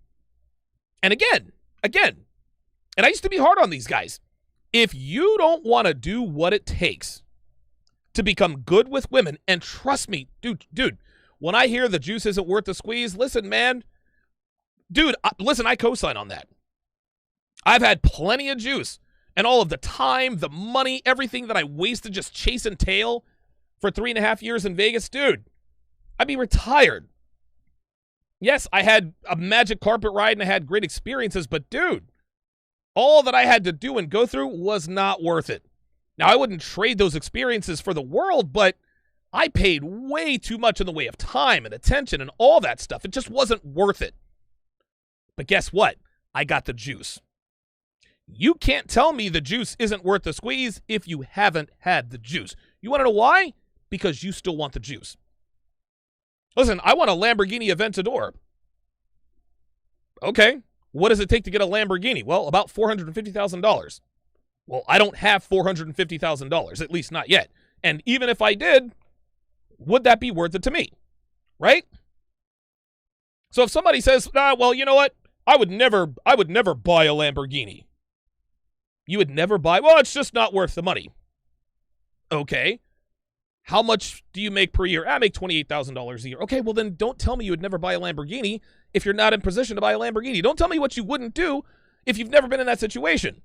[SPEAKER 5] And again, and I used to be hard on these guys. If you don't want to do what it takes to become good with women, and trust me, dude, when I hear the juice isn't worth the squeeze, listen, man, dude, listen, I co-sign on that. I've had plenty of juice. And all of the time, the money, everything that I wasted just chasing tail for 3.5 years in Vegas, dude, I'd be retired. Yes, I had a magic carpet ride and I had great experiences, but dude, all that I had to do and go through was not worth it. Now, I wouldn't trade those experiences for the world, but I paid way too much in the way of time and attention and all that stuff. It just wasn't worth it. But guess what? I got the juice. You can't tell me the juice isn't worth the squeeze if you haven't had the juice. You want to know why? Because you still want the juice. Listen, I want a Lamborghini Aventador. Okay, what does it take to get a Lamborghini? Well, about $450,000. Well, I don't have $450,000, at least not yet. And even if I did, would that be worth it to me? Right? So if somebody says, well, you know what? I would never buy a Lamborghini. You would never buy, well, it's just not worth the money. Okay. How much do you make per year? I make $28,000 a year. Okay, well then don't tell me you would never buy a Lamborghini if you're not in position to buy a Lamborghini. Don't tell me what you wouldn't do if you've never been in that situation.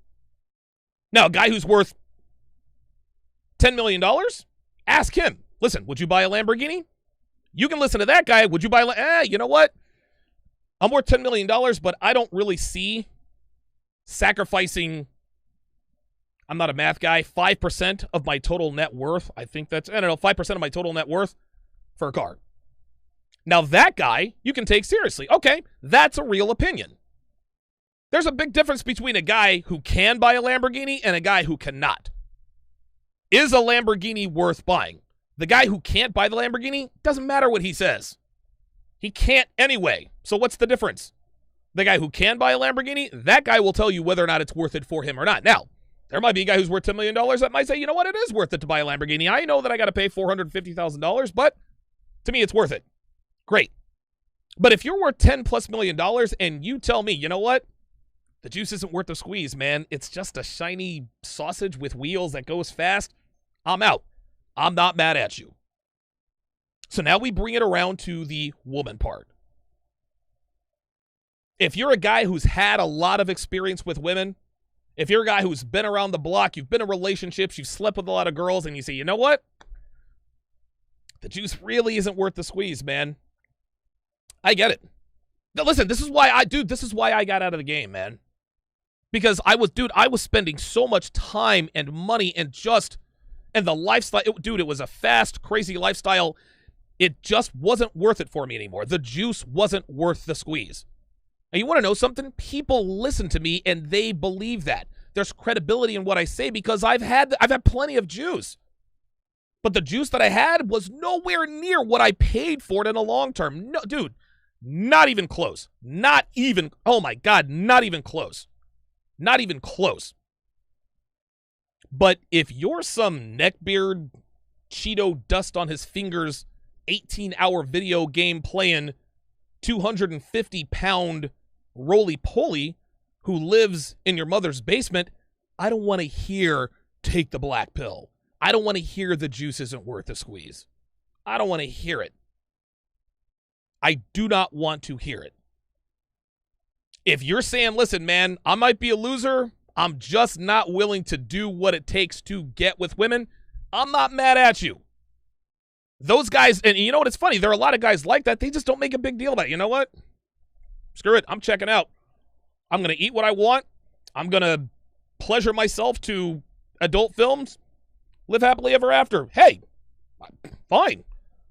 [SPEAKER 5] Now, a guy who's worth $10 million, ask him, listen, would you buy a Lamborghini? You can listen to that guy. Would you buy? You know what? I'm worth $10 million, but I don't really see sacrificing, I'm not a math guy, 5% of my total net worth. I think that's, 5% of my total net worth for a car. Now, that guy you can take seriously. Okay, that's a real opinion. There's a big difference between a guy who can buy a Lamborghini and a guy who cannot. Is a Lamborghini worth buying? The guy who can't buy the Lamborghini, doesn't matter what he says. He can't anyway. So what's the difference? The guy who can buy a Lamborghini, that guy will tell you whether or not it's worth it for him or not. Now, there might be a guy who's worth $10 million that might say, you know what, it is worth it to buy a Lamborghini. I know that I got to pay $450,000, but to me, it's worth it. Great. But if you're worth $10+ million and you tell me, you know what, the juice isn't worth the squeeze, man. It's just a shiny sausage with wheels that goes fast. I'm out. I'm not mad at you. So now we bring it around to the woman part. If you're a guy who's had a lot of experience with women, if you're a guy who's been around the block, you've been in relationships, you've slept with a lot of girls, and you say, you know what? The juice really isn't worth the squeeze, man. I get it. Now, listen, this is why I got out of the game, man. Because I was spending so much time and money and the lifestyle. It was a fast, crazy lifestyle. It just wasn't worth it for me anymore. The juice wasn't worth the squeeze. And you want to know something? People listen to me and they believe that. There's credibility in what I say because I've had plenty of juice. But the juice that I had was nowhere near what I paid for it in the long term. No, dude, not even close. Oh my God, not even close. Not even close. But if you're some neckbeard, Cheeto dust on his fingers, 18-hour video game playing 250-pound roly-poly who lives in your mother's basement, I don't want to hear take the black pill. I don't want to hear the juice isn't worth the squeeze. I don't want to hear it. I do not want to hear it. If you're saying, listen, man, I might be a loser, I'm just not willing to do what it takes to get with women, I'm not mad at you. Those guys, and you know what, it's funny, there are a lot of guys like that, they just don't make a big deal about it. You know what? Screw it, I'm checking out. I'm going to eat what I want. I'm going to pleasure myself to adult films. Live happily ever after. Hey, fine.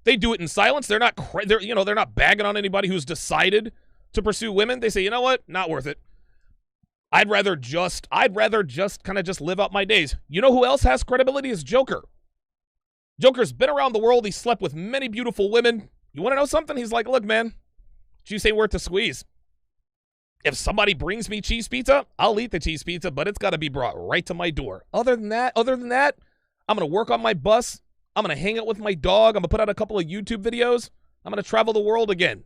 [SPEAKER 5] They do it in silence. They're not bagging on anybody who's decided to pursue women. They say, you know what? Not worth it. I'd rather just kind of just live out my days. You know who else has credibility is Joker. Joker's been around the world. He slept with many beautiful women. You want to know something? He's like, look, man, juice ain't worth the squeeze. If somebody brings me cheese pizza, I'll eat the cheese pizza, but it's got to be brought right to my door. Other than that, I'm going to work on my bus. I'm going to hang out with my dog. I'm going to put out a couple of YouTube videos. I'm going to travel the world again.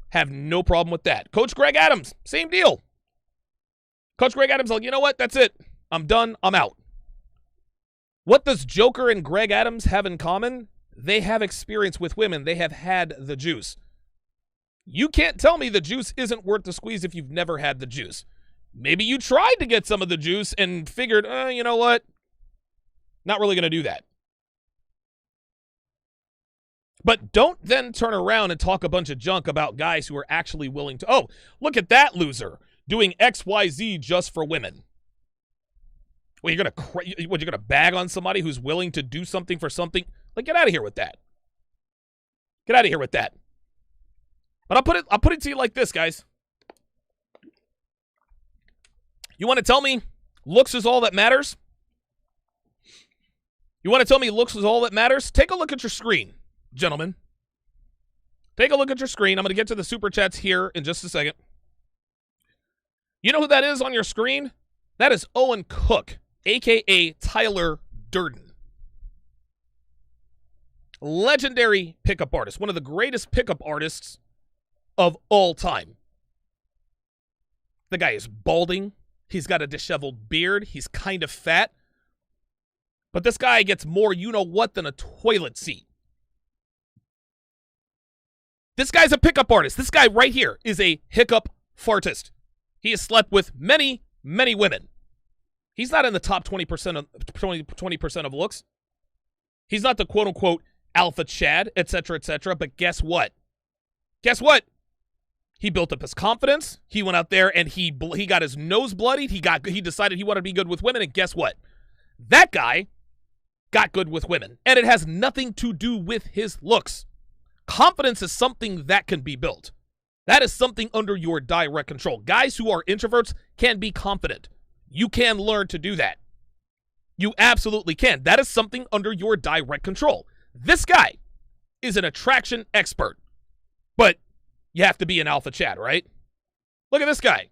[SPEAKER 5] Have no problem with that. Coach Greg Adams, same deal. Coach Greg Adams, like, you know what? That's it. I'm done. I'm out. What does Joker and Greg Adams have in common? They have experience with women. They have had the juice. You can't tell me the juice isn't worth the squeeze if you've never had the juice. Maybe you tried to get some of the juice and figured, you know what? Not really going to do that. But don't then turn around and talk a bunch of junk about guys who are actually willing to, oh, look at that loser doing XYZ just for women. Well, you're going to bag on somebody who's willing to do something for something? Like, get out of here with that. Get out of here with that. But I'll put it to you like this, guys. You want to tell me looks is all that matters? You want to tell me looks is all that matters? Take a look at your screen, gentlemen. Take a look at your screen. I'm going to get to the super chats here in just a second. You know who that is on your screen? That is Owen Cook, a.k.a. Tyler Durden. Legendary pickup artist. One of the greatest pickup artists of all time. The guy is balding. He's got a disheveled beard. He's kind of fat. But this guy gets more you-know-what than a toilet seat. This guy's a pickup artist. This guy right here is a hiccup fartist. He has slept with many, many women. He's not in the top 20% of looks. He's not the quote-unquote alpha Chad, etc., etc. But guess what? Guess what? He built up his confidence. He went out there and he got his nose bloodied. He decided he wanted to be good with women. And guess what? That guy got good with women. And it has nothing to do with his looks. Confidence is something that can be built. That is something under your direct control. Guys who are introverts can be confident. You can learn to do that. You absolutely can. That is something under your direct control. This guy is an attraction expert. But you have to be an alpha Chad, right? Look at this guy.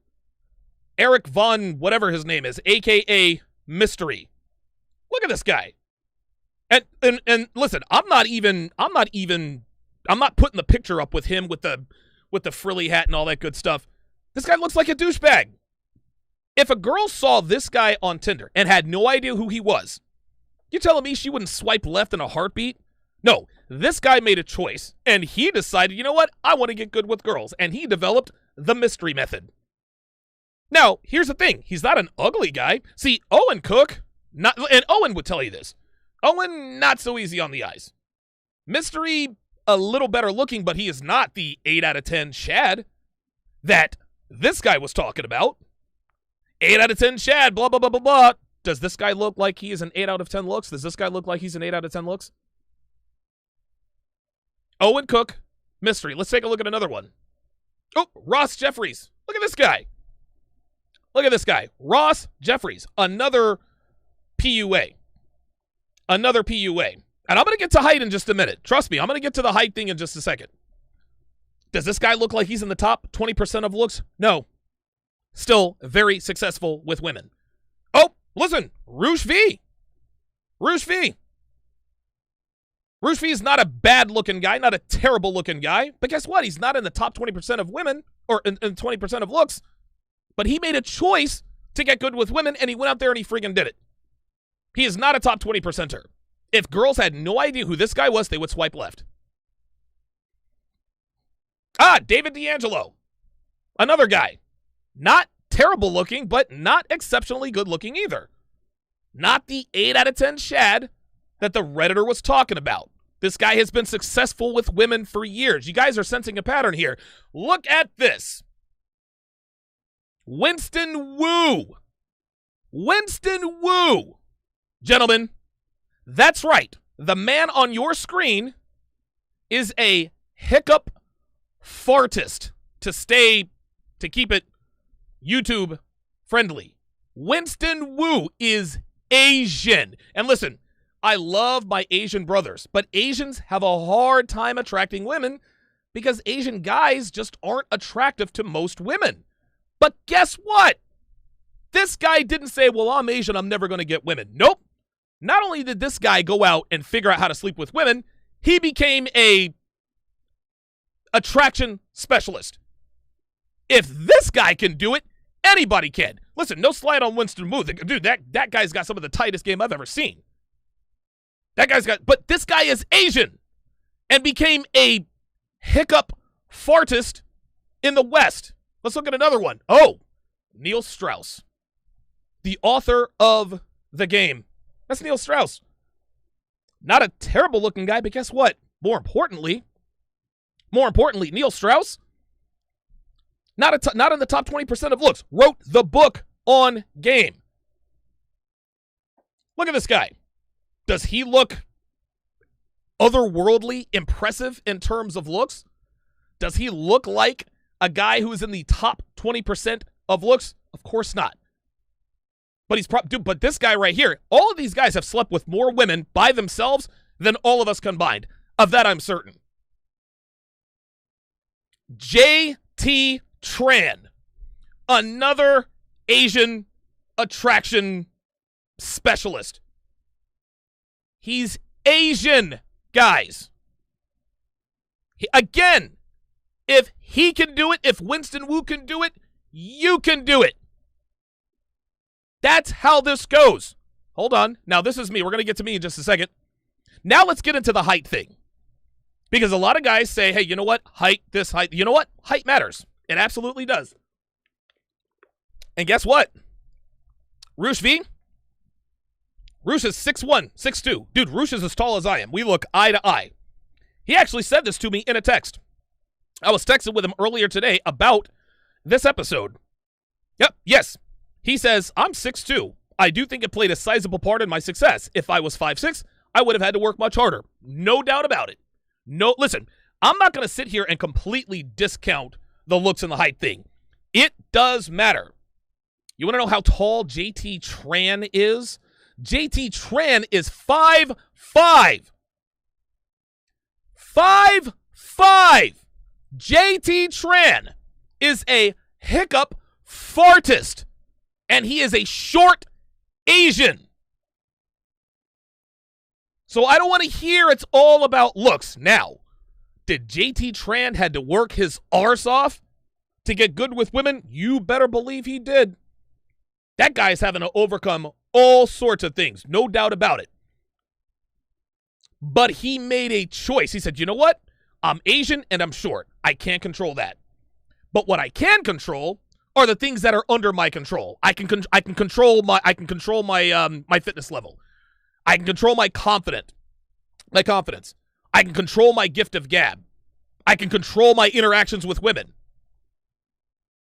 [SPEAKER 5] Eric Von, whatever his name is, a.k.a. Mystery. Look at this guy. And listen, I'm not putting the picture up with him with the frilly hat and all that good stuff. This guy looks like a douchebag. If a girl saw this guy on Tinder and had no idea who he was, you telling me she wouldn't swipe left in a heartbeat? No, this guy made a choice, and he decided, you know what? I want to get good with girls, and he developed the mystery method. Now, here's the thing. He's not an ugly guy. See, Owen Cook, and Owen would tell you this. Owen, not so easy on the eyes. Mystery, a little better looking, but he is not the 8 out of 10 Chad that this guy was talking about. 8 out of 10 Chad, blah, blah, blah, blah, blah. Does this guy look like he is an 8 out of 10 looks? Does this guy look like he's an 8 out of 10 looks? Owen Cook, Mystery. Let's take a look at another one. Oh, Ross Jeffries. Look at this guy. Look at this guy. Ross Jeffries. Another PUA. Another PUA. And I'm going to get to height in just a minute. Trust me, I'm going to get to the height thing in just a second. Does this guy look like he's in the top 20% of looks? No. Still very successful with women. Oh, listen. Rouge V. Rouge V. Rouge V is not a bad-looking guy, not a terrible-looking guy. But guess what? He's not in the top 20% of women, or in 20% of looks. But he made a choice to get good with women, and he went out there and he freaking did it. He is not a top 20%er. If girls had no idea who this guy was, they would swipe left. David D'Angelo. Another guy. Not terrible looking, but not exceptionally good looking either. Not the 8 out of 10 Chad that the Redditor was talking about. This guy has been successful with women for years. You guys are sensing a pattern here. Look at this. Winston Wu. Winston Wu. Gentlemen, that's right. The man on your screen is a hiccup fartist to keep it YouTube friendly. Winston Wu is Asian. And listen, I love my Asian brothers, but Asians have a hard time attracting women because Asian guys just aren't attractive to most women. But guess what? This guy didn't say, well, I'm Asian, I'm never going to get women. Nope. Not only did this guy go out and figure out how to sleep with women, he became a attraction specialist. If this guy can do it, anybody can. Listen, no slide on Winston Wu. Dude, that guy's got some of the tightest game I've ever seen. But this guy is Asian and became a hiccup fartist in the West. Let's look at another one. Oh, Neil Strauss, the author of The Game. That's Neil Strauss. Not a terrible looking guy, but guess what? More importantly, Neil Strauss, not in the top 20% of looks, wrote the book on Game. Look at this guy. Does he look otherworldly impressive in terms of looks? Does he look like a guy who is in the top 20% of looks? Of course not. But but this guy right here, all of these guys have slept with more women by themselves than all of us combined. Of that, I'm certain. J.T. Tran, another Asian attraction specialist. He's Asian, guys. Again, if he can do it, if Winston Wu can do it, you can do it. That's how this goes. Hold on. Now, this is me. We're going to get to me in just a second. Now, let's get into the height thing. Because a lot of guys say, hey, you know what? Height. You know what? Height matters. It absolutely does. And guess what? Rouge V, Roosh is 6'1", 6'2". Dude, Roosh is as tall as I am. We look eye to eye. He actually said this to me in a text. I was texting with him earlier today about this episode. Yep, yes. He says, I'm 6'2". I do think it played a sizable part in my success. If I was 5'6", I would have had to work much harder. No doubt about it. No, listen, I'm not going to sit here and completely discount the looks and the height thing. It does matter. You want to know how tall JT Tran is? JT Tran is 5'5". 5'5". JT Tran is a hiccup fartist, and he is a short Asian. So I don't want to hear it's all about looks. Now, did JT Tran had to work his arse off to get good with women? You better believe he did. That guy's having to overcome all sorts of things, no doubt about it. But he made a choice. He said, you know what? I'm Asian and I'm short. I can't control that. But what I can control are the things that are under my control. I can control my my fitness level. I can control my confidence. I can control my gift of gab. I can control my interactions with women.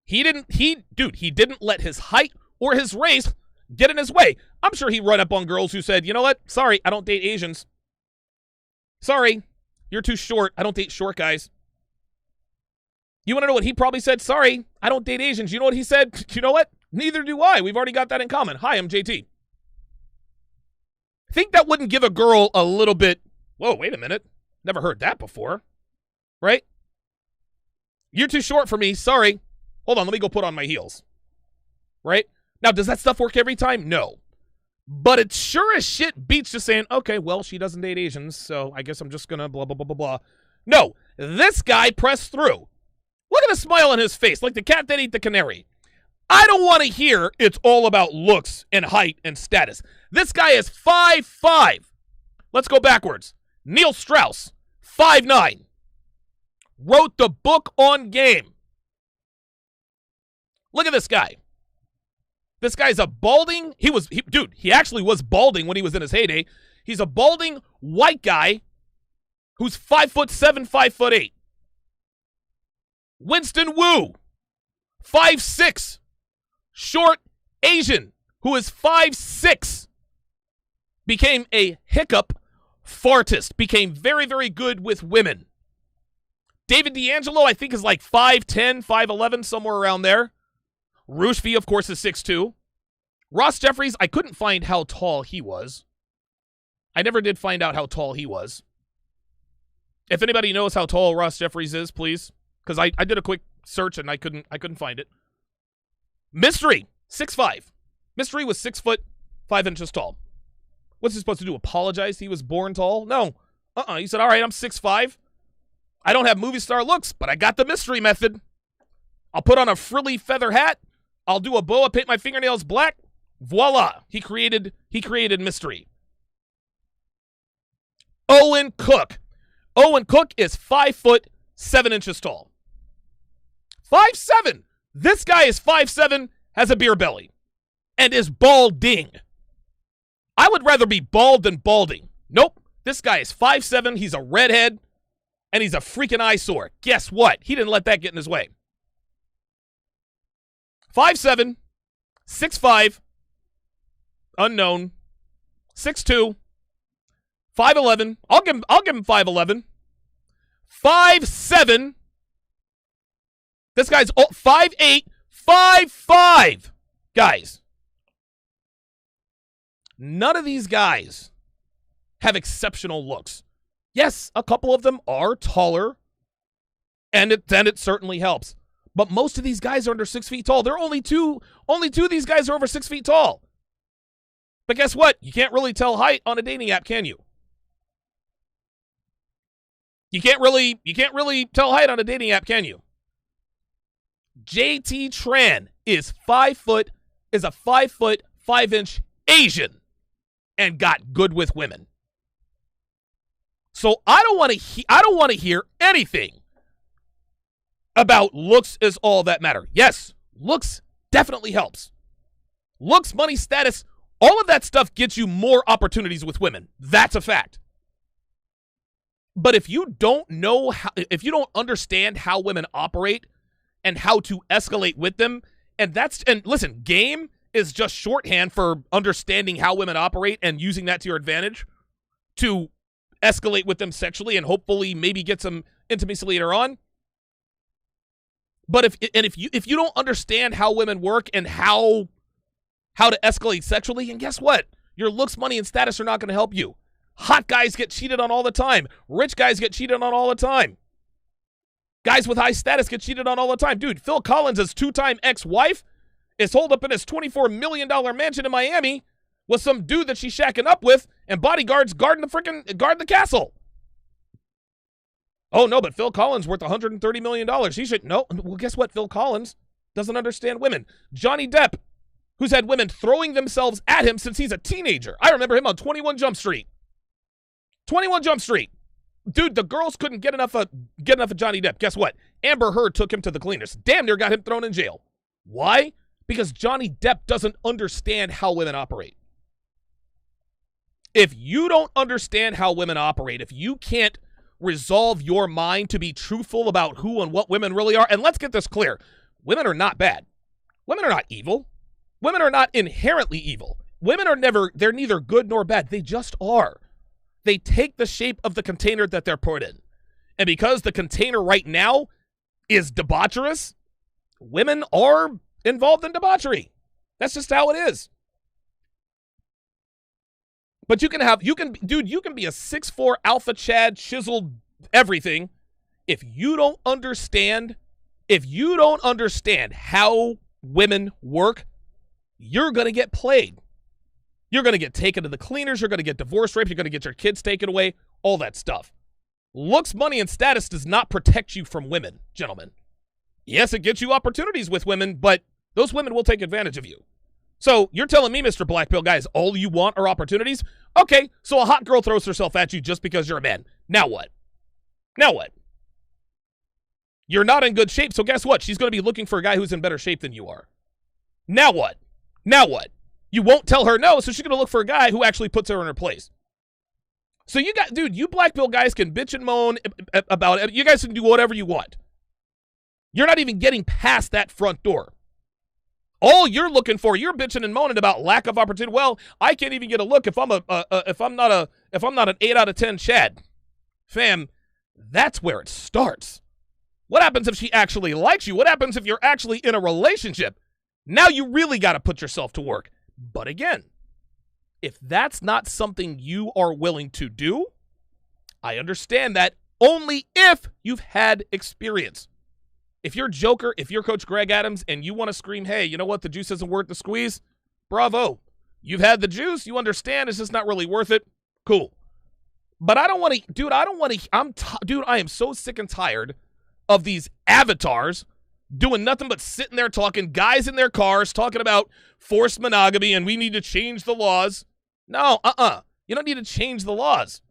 [SPEAKER 5] He didn't let his height or his race get in his way. I'm sure he run up on girls who said, you know what? Sorry, I don't date Asians. Sorry, you're too short. I don't date short guys. You want to know what he probably said? Sorry, I don't date Asians. You know what he said? You know what? Neither do I. We've already got that in common. Hi, I'm JT. Think that wouldn't give a girl a little bit, whoa, wait a minute. Never heard that before. Right? You're too short for me. Sorry. Hold on, let me go put on my heels. Right? Now, does that stuff work every time? No. But it sure as shit beats just saying, okay, well, she doesn't date Asians, so I guess I'm just going to blah, blah, blah, blah, blah. No, this guy pressed through. Look at the smile on his face, like the cat that ate the canary. I don't want to hear it's all about looks and height and status. This guy is 5'5". Let's go backwards. Neil Strauss, 5'9". Wrote the book on game. Look at this guy. This guy's a balding, he actually was balding when he was in his heyday. He's a balding white guy who's 5'7", 5'8". Winston Wu, 5'6", short Asian who is 5'6", became a hiccup fartist, became very, very good with women. David D'Angelo, I think, is like 5'10", 5'11", somewhere around there. Roosh V, of course, is 6'2". Ross Jeffries, I couldn't find how tall he was. I never did find out how tall he was. If anybody knows how tall Ross Jeffries is, please. Because I did a quick search and I couldn't find it. Mystery, 6'5". Mystery was 6 foot 5 inches tall. What's he supposed to do? Apologize he was born tall? No. He said, all right, I'm 6'5". I don't have movie star looks, but I got the mystery method. I'll put on a frilly feather hat. I'll do a boa, paint my fingernails black. Voila. He created mystery. Owen Cook. Owen Cook is 5 foot 7 inches tall. 5'7". This guy is 5'7", has a beer belly, and is balding. I would rather be bald than balding. Nope. This guy is 5'7", he's a redhead, and he's a freaking eyesore. Guess what? He didn't let that get in his way. 5'7", 6'5", unknown, 6'2", 5'11". I'll give him 5'11". 5'7". This guy's 5'8", 5'5". Guys, none of these guys have exceptional looks. Yes, a couple of them are taller, and then it certainly helps. But most of these guys are under 6 feet tall. There are only two of these guys are over 6 feet tall. But guess what? You can't really tell height on a dating app, can you? You can't really tell height on a dating app, can you? JT Tran is 5 foot, is a 5 foot 5 inch Asian, and got good with women. So I don't want to hear anything about looks is all that matter. Yes, looks definitely helps. Looks, money, status All of that stuff gets you more opportunities with women. That's a fact. But if you don't know how, if you don't understand how women operate and how to escalate with them, and listen, game is just shorthand for understanding how women operate and using that to your advantage to escalate with them sexually and hopefully maybe get some intimacy later on. But if you don't understand how women work and how to escalate sexually, and guess what? Your looks, money, and status are not going to help you. Hot guys get cheated on all the time. Rich guys get cheated on all the time. Guys with high status get cheated on all the time. Dude, Phil Collins' two-time ex-wife is holed up in his $24 million mansion in Miami with some dude that she's shacking up with, and bodyguards guard the castle. Oh, no, but Phil Collins worth $130 million. He should, no, well, guess what? Phil Collins doesn't understand women. Johnny Depp, who's had women throwing themselves at him since he's a teenager. I remember him on 21 Jump Street. 21 Jump Street. Dude, the girls couldn't get enough of Johnny Depp. Guess what? Amber Heard took him to the cleaners. Damn near got him thrown in jail. Why? Because Johnny Depp doesn't understand how women operate. If you don't understand how women operate, if you can't resolve your mind to be truthful about who and what women really are, and let's get this clear, women are not bad. Women are not evil. Women are not inherently evil. Women are they're neither good nor bad. They just are. They take the shape of the container that they're put in. And because the container right now is debaucherous, women are involved in debauchery. That's just how it is. But you can be a 6'4" alpha Chad, chiseled everything. If you don't understand how women work, you're going to get played. You're going to get taken to the cleaners. You're going to get divorce raped. You're going to get your kids taken away. All that stuff. Looks, money, and status does not protect you from women, gentlemen. Yes, it gets you opportunities with women, but those women will take advantage of you. So you're telling me, Mr. Black Pill, guys, all you want are opportunities? Okay, so a hot girl throws herself at you just because you're a man. Now what? Now what? You're not in good shape, so guess what? She's going to be looking for a guy who's in better shape than you are. Now what? Now what? You won't tell her no, so she's going to look for a guy who actually puts her in her place. So you Black Pill guys can bitch and moan about it. You guys can do whatever you want. You're not even getting past that front door. All you're looking for, you're bitching and moaning about lack of opportunity. Well, I can't even get a look if I'm not an 8 out of 10 Chad. Fam, that's where it starts. What happens if she actually likes you? What happens if you're actually in a relationship? Now you really got to put yourself to work. But again, if that's not something you are willing to do, I understand that only if you've had experience. If you're Joker, if you're Coach Greg Adams, and you want to scream, hey, you know what, the juice isn't worth the squeeze, bravo. You've had the juice, you understand it's just not really worth it, cool. But I don't want to, I am so sick and tired of these avatars doing nothing but sitting there talking, guys in their cars talking about forced monogamy and we need to change the laws. No, you don't need to change the laws.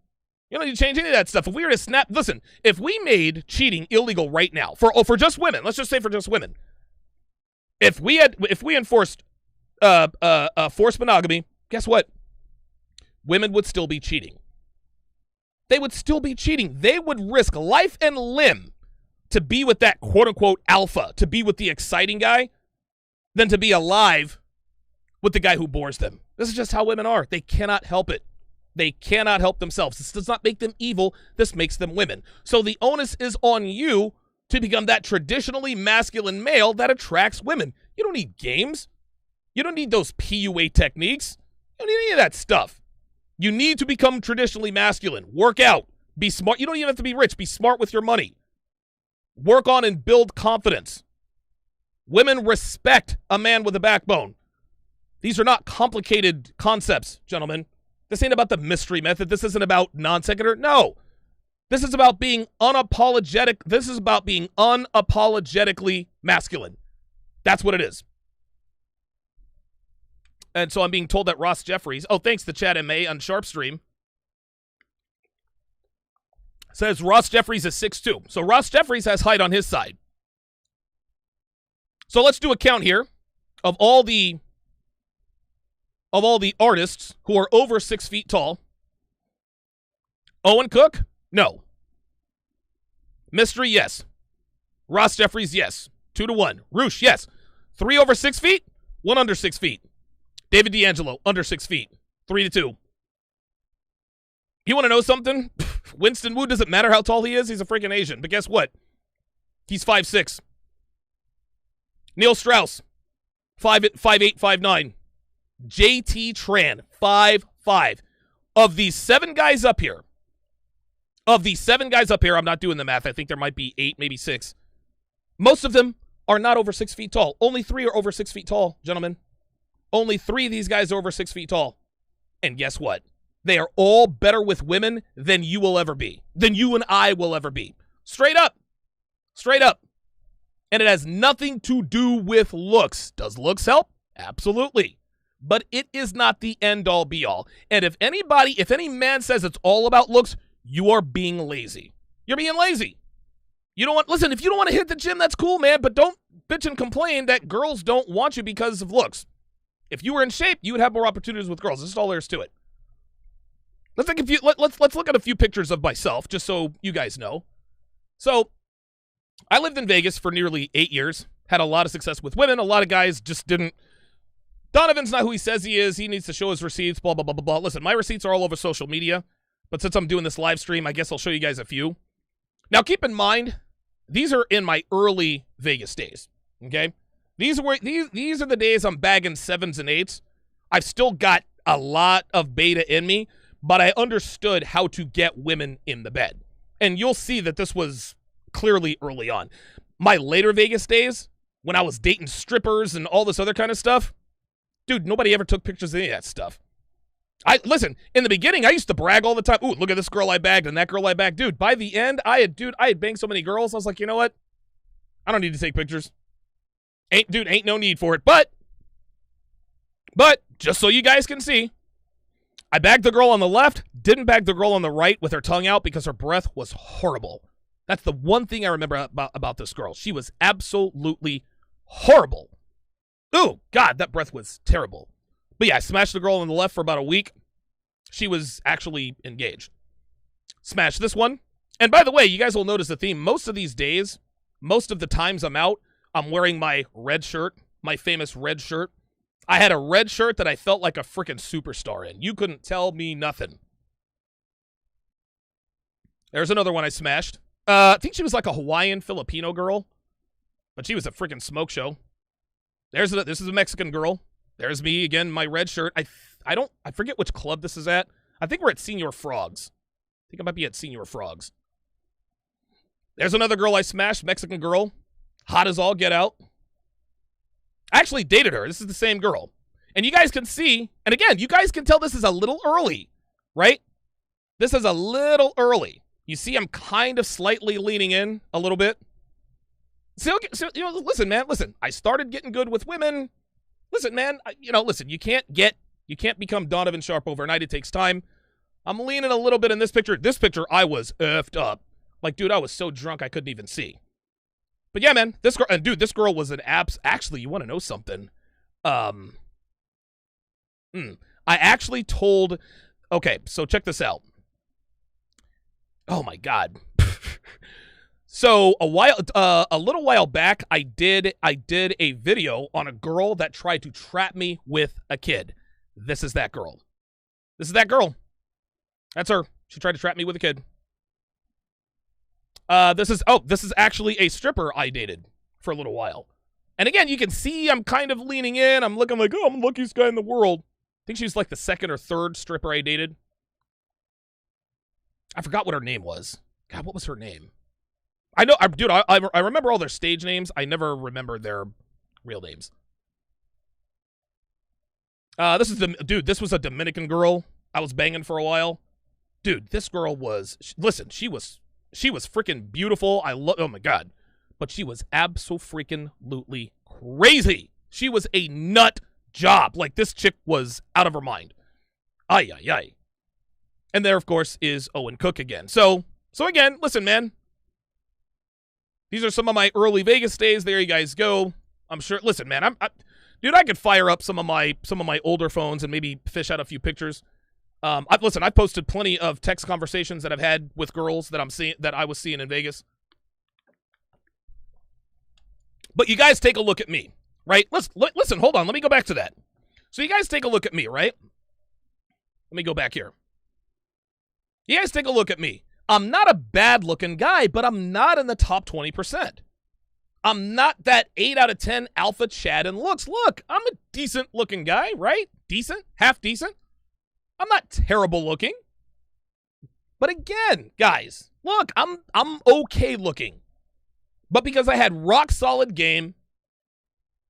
[SPEAKER 5] You don't need to change any of that stuff. If we were to listen, if we made cheating illegal right now for just women, let's just say for just women, if we enforced forced monogamy, guess what? Women would still be cheating. They would still be cheating. They would risk life and limb to be with that quote-unquote alpha, to be with the exciting guy, than to be alive with the guy who bores them. This is just how women are. They cannot help it. They cannot help themselves. This does not make them evil. This makes them women. So the onus is on you to become that traditionally masculine male that attracts women. You don't need games. You don't need those PUA techniques. You don't need any of that stuff. You need to become traditionally masculine. Work out. Be smart. You don't even have to be rich. Be smart with your money. Work on and build confidence. Women respect a man with a backbone. These are not complicated concepts, gentlemen. This ain't about the mystery method. This isn't about non sequitur. No. This is about being unapologetic. This is about being unapologetically masculine. That's what it is. And so I'm being told that Ross Jeffries, thanks to Chad M.A. on Sharp Stream, says Ross Jeffries is 6'2". So Ross Jeffries has height on his side. So let's do a count here of all the of all the artists who are over 6 feet tall. Owen Cook? No. Mystery? Yes. Ross Jeffries? Yes. 2-1. Roosh? Yes. 3 over 6 feet? 1 under 6 feet. David D'Angelo? Under 6 feet. 3-2. You want to know something? Winston Wu, doesn't matter how tall he is. He's a freaking Asian. But guess what? He's 5'6". Neil Strauss, 5'8", 5'9". JT Tran, 5'5". Of these 7 guys up here, I'm not doing the math. I think there might be 8, maybe 6. Most of them are not over 6 feet tall. Only 3 are over 6 feet tall, gentlemen. Only 3 of these guys are over 6 feet tall. And guess what? They are all better with women than you will ever be. Than you and I will ever be. Straight up. Straight up. And it has nothing to do with looks. Does looks help? Absolutely. But it is not the end-all, be-all. And if any man says it's all about looks, you are being lazy. You're being lazy. Listen, if you don't want to hit the gym, that's cool, man, but don't bitch and complain that girls don't want you because of looks. If you were in shape, you would have more opportunities with girls. This is all there is to it. Let's look at a few pictures of myself, just so you guys know. So, I lived in Vegas for nearly 8 years. Had a lot of success with women. A lot of guys just didn't. Donovan's not who he says he is. He needs to show his receipts, blah, blah, blah, blah, blah. Listen, my receipts are all over social media. But since I'm doing this live stream, I guess I'll show you guys a few. Now, keep in mind, these are in my early Vegas days, okay? These are the days I'm bagging 7s and 8s. I've still got a lot of beta in me, but I understood how to get women in the bed. And you'll see that this was clearly early on. My later Vegas days, when I was dating strippers and all this other kind of stuff, dude, nobody ever took pictures of any of that stuff. Listen, in the beginning, I used to brag all the time. Ooh, look at this girl I bagged and that girl I bagged. Dude, by the end, I had banged so many girls. I was like, you know what? I don't need to take pictures. Ain't no need for it. But, just so you guys can see, I bagged the girl on the left, didn't bag the girl on the right with her tongue out because her breath was horrible. That's the one thing I remember about this girl. She was absolutely horrible. Ooh, God, that breath was terrible. But yeah, I smashed the girl on the left for about a week. She was actually engaged. Smashed this one. And by the way, you guys will notice the theme. Most of these days, most of the times I'm out, I'm wearing my red shirt, my famous red shirt. I had a red shirt that I felt like a freaking superstar in. You couldn't tell me nothing. There's another one I smashed. I think she was like a Hawaiian Filipino girl, but she was a freaking smoke show. This is a Mexican girl. There's me again, my red shirt. I forget which club this is at. I think we're at Senior Frogs. I think I might be at Senior Frogs. There's another girl I smashed, Mexican girl. Hot as all get out. I actually dated her. This is the same girl. And you guys can see, and again, you guys can tell this is a little early, right? This is a little early. You see I'm kind of slightly leaning in a little bit. So listen, man, listen. I started getting good with women. Listen, man, listen, you can't become Donovan Sharpe overnight. It takes time. I'm leaning a little bit in this picture. This picture, I was effed up. Like, dude, I was so drunk I couldn't even see. But yeah, man, this girl was an abs. Actually, you want to know something? I actually told. Okay, so check this out. Oh my God. So a little while back, I did a video on a girl that tried to trap me with a kid. This is that girl. This is that girl. That's her. She tried to trap me with a kid. This is actually a stripper I dated for a little while. And again, you can see I'm kind of leaning in. I'm looking like, oh, I'm the luckiest guy in the world. I think she was like the 2nd or 3rd stripper I dated. I forgot what her name was. God, what was her name? I know, dude, I remember all their stage names. I never remember their real names. This was a Dominican girl I was banging for a while. Dude, this girl was, listen, she was freaking beautiful. Oh my God. But she was abso-freaking-lutely crazy. She was a nut job. Like, this chick was out of her mind. Ay, ay, ay. And there, of course, is Owen Cook again. So again, listen, man. These are some of my early Vegas days. There you guys go. I'm sure. Listen, man. Dude, I could fire up some of my older phones and maybe fish out a few pictures. I've posted plenty of text conversations that I've had with girls that I was seeing in Vegas. But you guys take a look at me, right? Listen, hold on. Let me go back to that. So you guys take a look at me, right? Let me go back here. You guys take a look at me. I'm not a bad-looking guy, but I'm not in the top 20%. I'm not that 8 out of 10 alpha Chad in looks. Look, I'm a decent-looking guy, right? Decent? Half decent? I'm not terrible looking. But again, guys, look, I'm okay looking. But because I had rock-solid game,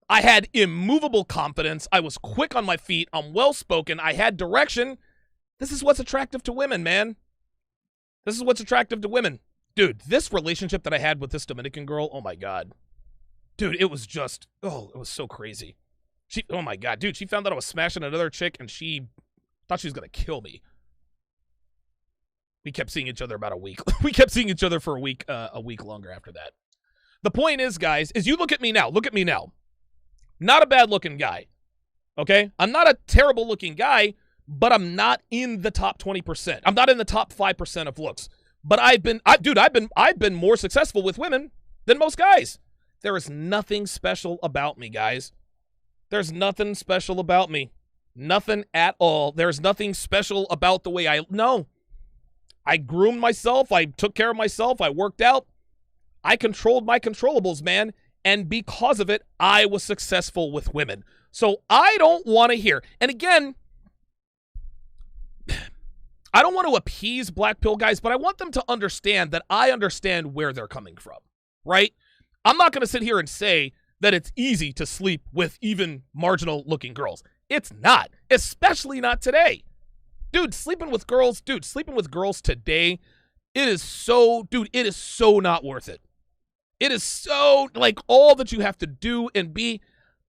[SPEAKER 5] I had immovable confidence, I was quick on my feet, I'm well-spoken, I had direction. This is what's attractive to women, man. This is what's attractive to women. Dude, this relationship that I had with this Dominican girl, oh my God. Dude, it was just, it was so crazy. Oh my God, dude, she found out I was smashing another chick and she thought she was going to kill me. We kept seeing each other about a week. We kept seeing each other for a week longer after that. The point is, guys, is you look at me now. Look at me now. Not a bad-looking guy, okay? I'm not a terrible-looking guy, but I'm not in the top 20%. I'm not in the top 5% of looks. But I've been more successful with women than most guys. There is nothing special about me, guys. There's nothing special about me. Nothing at all. There's nothing special about the way I groomed myself. I took care of myself. I worked out. I controlled my controllables, man. And because of it, I was successful with women. So I don't want to hear. And again, I don't want to appease black pill guys, but I want them to understand that I understand where they're coming from, right? I'm not going to sit here and say that it's easy to sleep with even marginal looking girls. It's not, especially not today. Dude, sleeping with girls today, it is so not worth it. It is so, like, all that you have to do and be.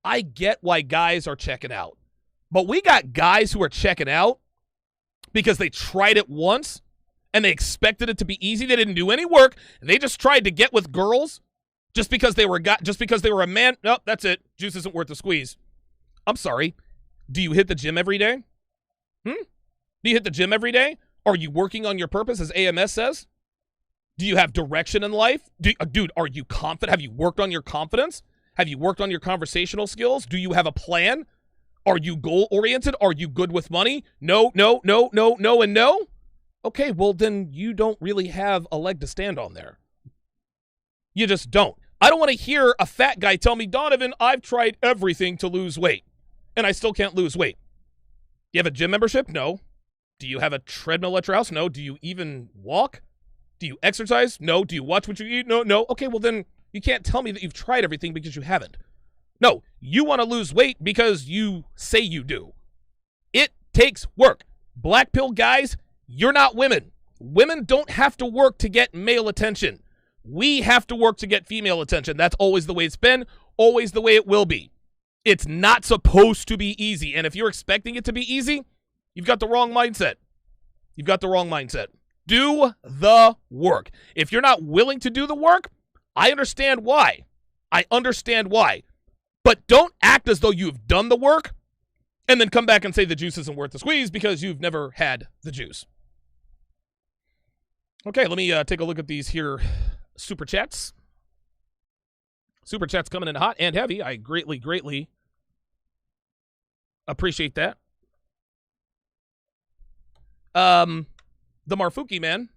[SPEAKER 5] I get why guys are checking out. But we got guys who are checking out because they tried it once and they expected it to be easy. They didn't do any work. And they just tried to get with girls just because they were a man. No, that's it. Juice isn't worth the squeeze. I'm sorry. Do you hit the gym every day? Do you hit the gym every day? Are you working on your purpose, as AMS says? Do you have direction in life? Dude, are you confident? Have you worked on your confidence? Have you worked on your conversational skills? Do you have a plan? Are you goal-oriented? Are you good with money? No, and no? Okay, well, then you don't really have a leg to stand on there. You just don't. I don't want to hear a fat guy tell me, Donovan, I've tried everything to lose weight, and I still can't lose weight. You have a gym membership? No. Do you have a treadmill at your house? No. Do you even walk? Do you exercise? No. Do you watch what you eat? No. Okay, well then you can't tell me that you've tried everything because you haven't. No, you want to lose weight because you say you do. It takes work. Black pill guys, you're not women. Women don't have to work to get male attention. We have to work to get female attention. That's always the way it's been, always the way it will be. It's not supposed to be easy. And if you're expecting it to be easy, you've got the wrong mindset. You've got the wrong mindset. Do the work. If you're not willing to do the work, I understand why. But don't act as though you've done the work and then come back and say the juice isn't worth the squeeze because you've never had the juice. Okay, let me take a look at these here super chats. Super chats coming in hot and heavy. I greatly appreciate that. The Marfuki man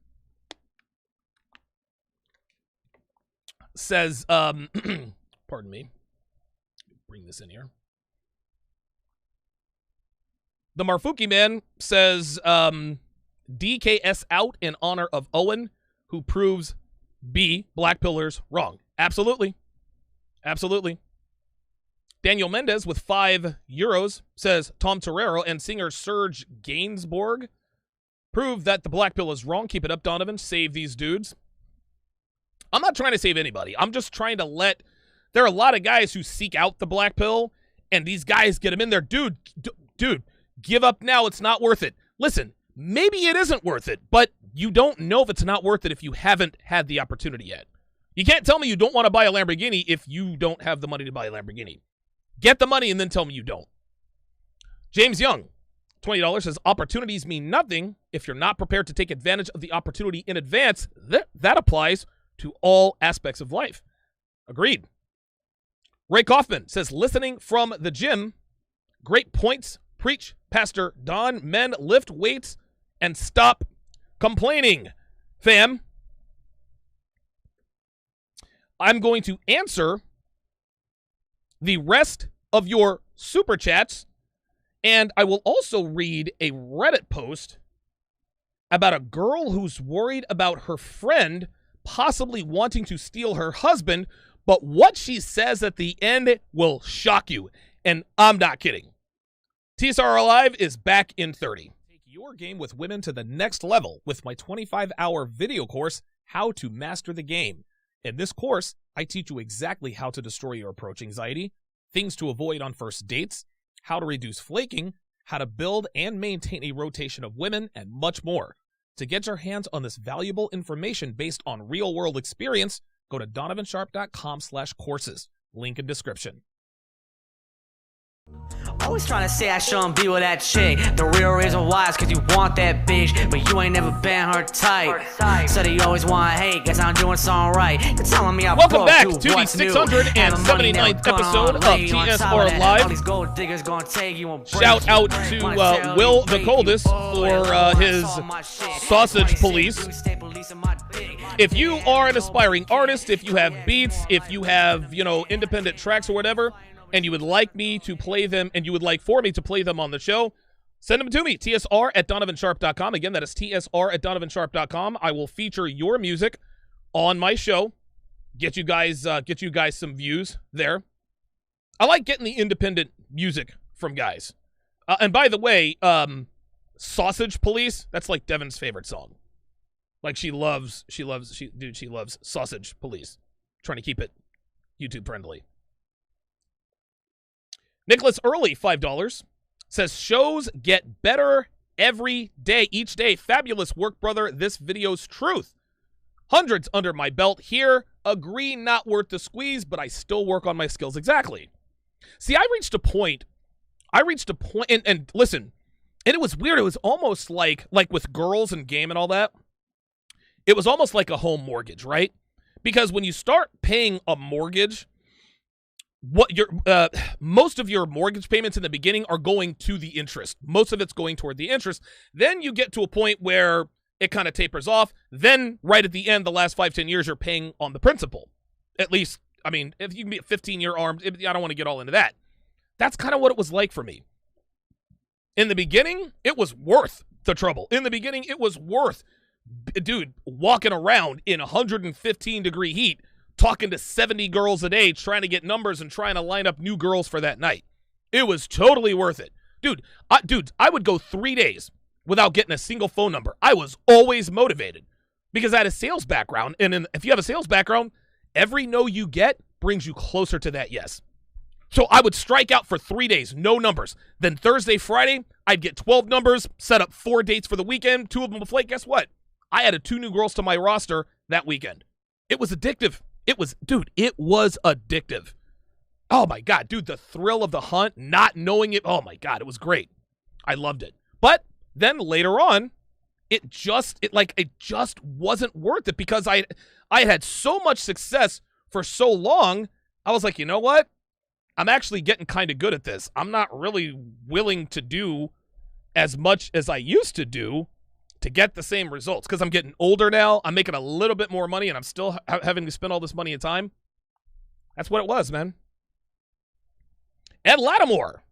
[SPEAKER 5] says, pardon me, bring this in here. The Marfuki man says, DKS out in honor of Owen, who proves B, black pillars, wrong. Absolutely. Daniel Mendez with €5 says, Tom Torero and singer Serge Gainsbourg prove that the black pill is wrong. Keep it up, Donovan. Save these dudes. I'm not trying to save anybody. I'm just trying to there are a lot of guys who seek out the black pill, and these guys get them in there. Dude, give up now. It's not worth it. Listen, maybe it isn't worth it, but you don't know if it's not worth it if you haven't had the opportunity yet. You can't tell me you don't want to buy a Lamborghini if you don't have the money to buy a Lamborghini. Get the money and then tell me you don't. James Young, $20, says opportunities mean nothing if you're not prepared to take advantage of the opportunity in advance. That applies to all aspects of life. Agreed. Ray Kaufman says listening from the gym. Great points. Preach, Pastor Don. Men, lift weights and stop complaining. Fam, I'm going to answer the rest of your super chats, and I will also read a Reddit post about a girl who's worried about her friend possibly wanting to steal her husband, but what she says at the end will shock you, and I'm not kidding. TSR Live is back in 30. Take your game with women to the next level with my 25-hour video course, How to Master the Game. In this course, I teach you exactly how to destroy your approach anxiety, things to avoid on first dates, how to reduce flaking, how to build and maintain a rotation of women, and much more. To get your hands on this valuable information based on real-world experience, go to donovansharpe.com/courses. Link in description.
[SPEAKER 3] Always trying to say I shouldn't be with that chick. The real reason why is cause you want that bitch, but you ain't never been her type. Said you always want to hate, guess I'm doing something right. You're telling me
[SPEAKER 5] Welcome back to the 679th episode of TSR Live. Shout out to Will the Coldest for his Sausage Police. If you are an aspiring artist, if you have beats, if you have, independent tracks or whatever, and you would like me to play them, and you would like for me to play them on the show, send them to me, tsr@donovansharpe.com. Again, that is tsr@donovansharpe.com. I will feature your music on my show. Get you guys some views there. I like getting the independent music from guys. And by the way, Sausage Police, that's like Devin's favorite song. Like she loves Sausage Police. Trying to keep it YouTube friendly. Nicholas Early, $5, says shows get better every day, each day. Fabulous work, brother. This video's truth. Hundreds under my belt here. Agree, not worth the squeeze, but I still work on my skills. Exactly. See, I reached a point, and listen, and it was weird. It was almost like with girls and game and all that, it was almost like a home mortgage, right? Because when you start paying a mortgage, most of your mortgage payments in the beginning are going to the interest. Most of it's going toward the interest. Then you get to a point where it kind of tapers off. Then right at the end, the last 5-10 years, you're paying on the principal. At least, I mean, if you can be a 15-year armed, I don't want to get all into that. That's kind of what it was like for me. In the beginning, it was worth the trouble. In the beginning, it was worth, dude, walking around in 115-degree heat, talking to 70 girls a day, trying to get numbers and trying to line up new girls for that night. It was totally worth it. Dude, I would go 3 days without getting a single phone number. I was always motivated because I had a sales background. And if you have a sales background, every no you get brings you closer to that yes. So I would strike out for 3 days, no numbers. Then Thursday, Friday, I'd get 12 numbers, set up 4 dates for the weekend, 2 of them flake. Guess what? I added 2 new girls to my roster that weekend. It was addictive. It was addictive. Oh my God, dude, the thrill of the hunt, not knowing it. Oh my God, it was great. I loved it. But then later on, it just wasn't worth it because I had so much success for so long. I was like, you know what? I'm actually getting kind of good at this. I'm not really willing to do as much as I used to do to get the same results because I'm getting older now. I'm making a little bit more money and I'm still having to spend all this money and time. That's what it was, man. Ed Lattimore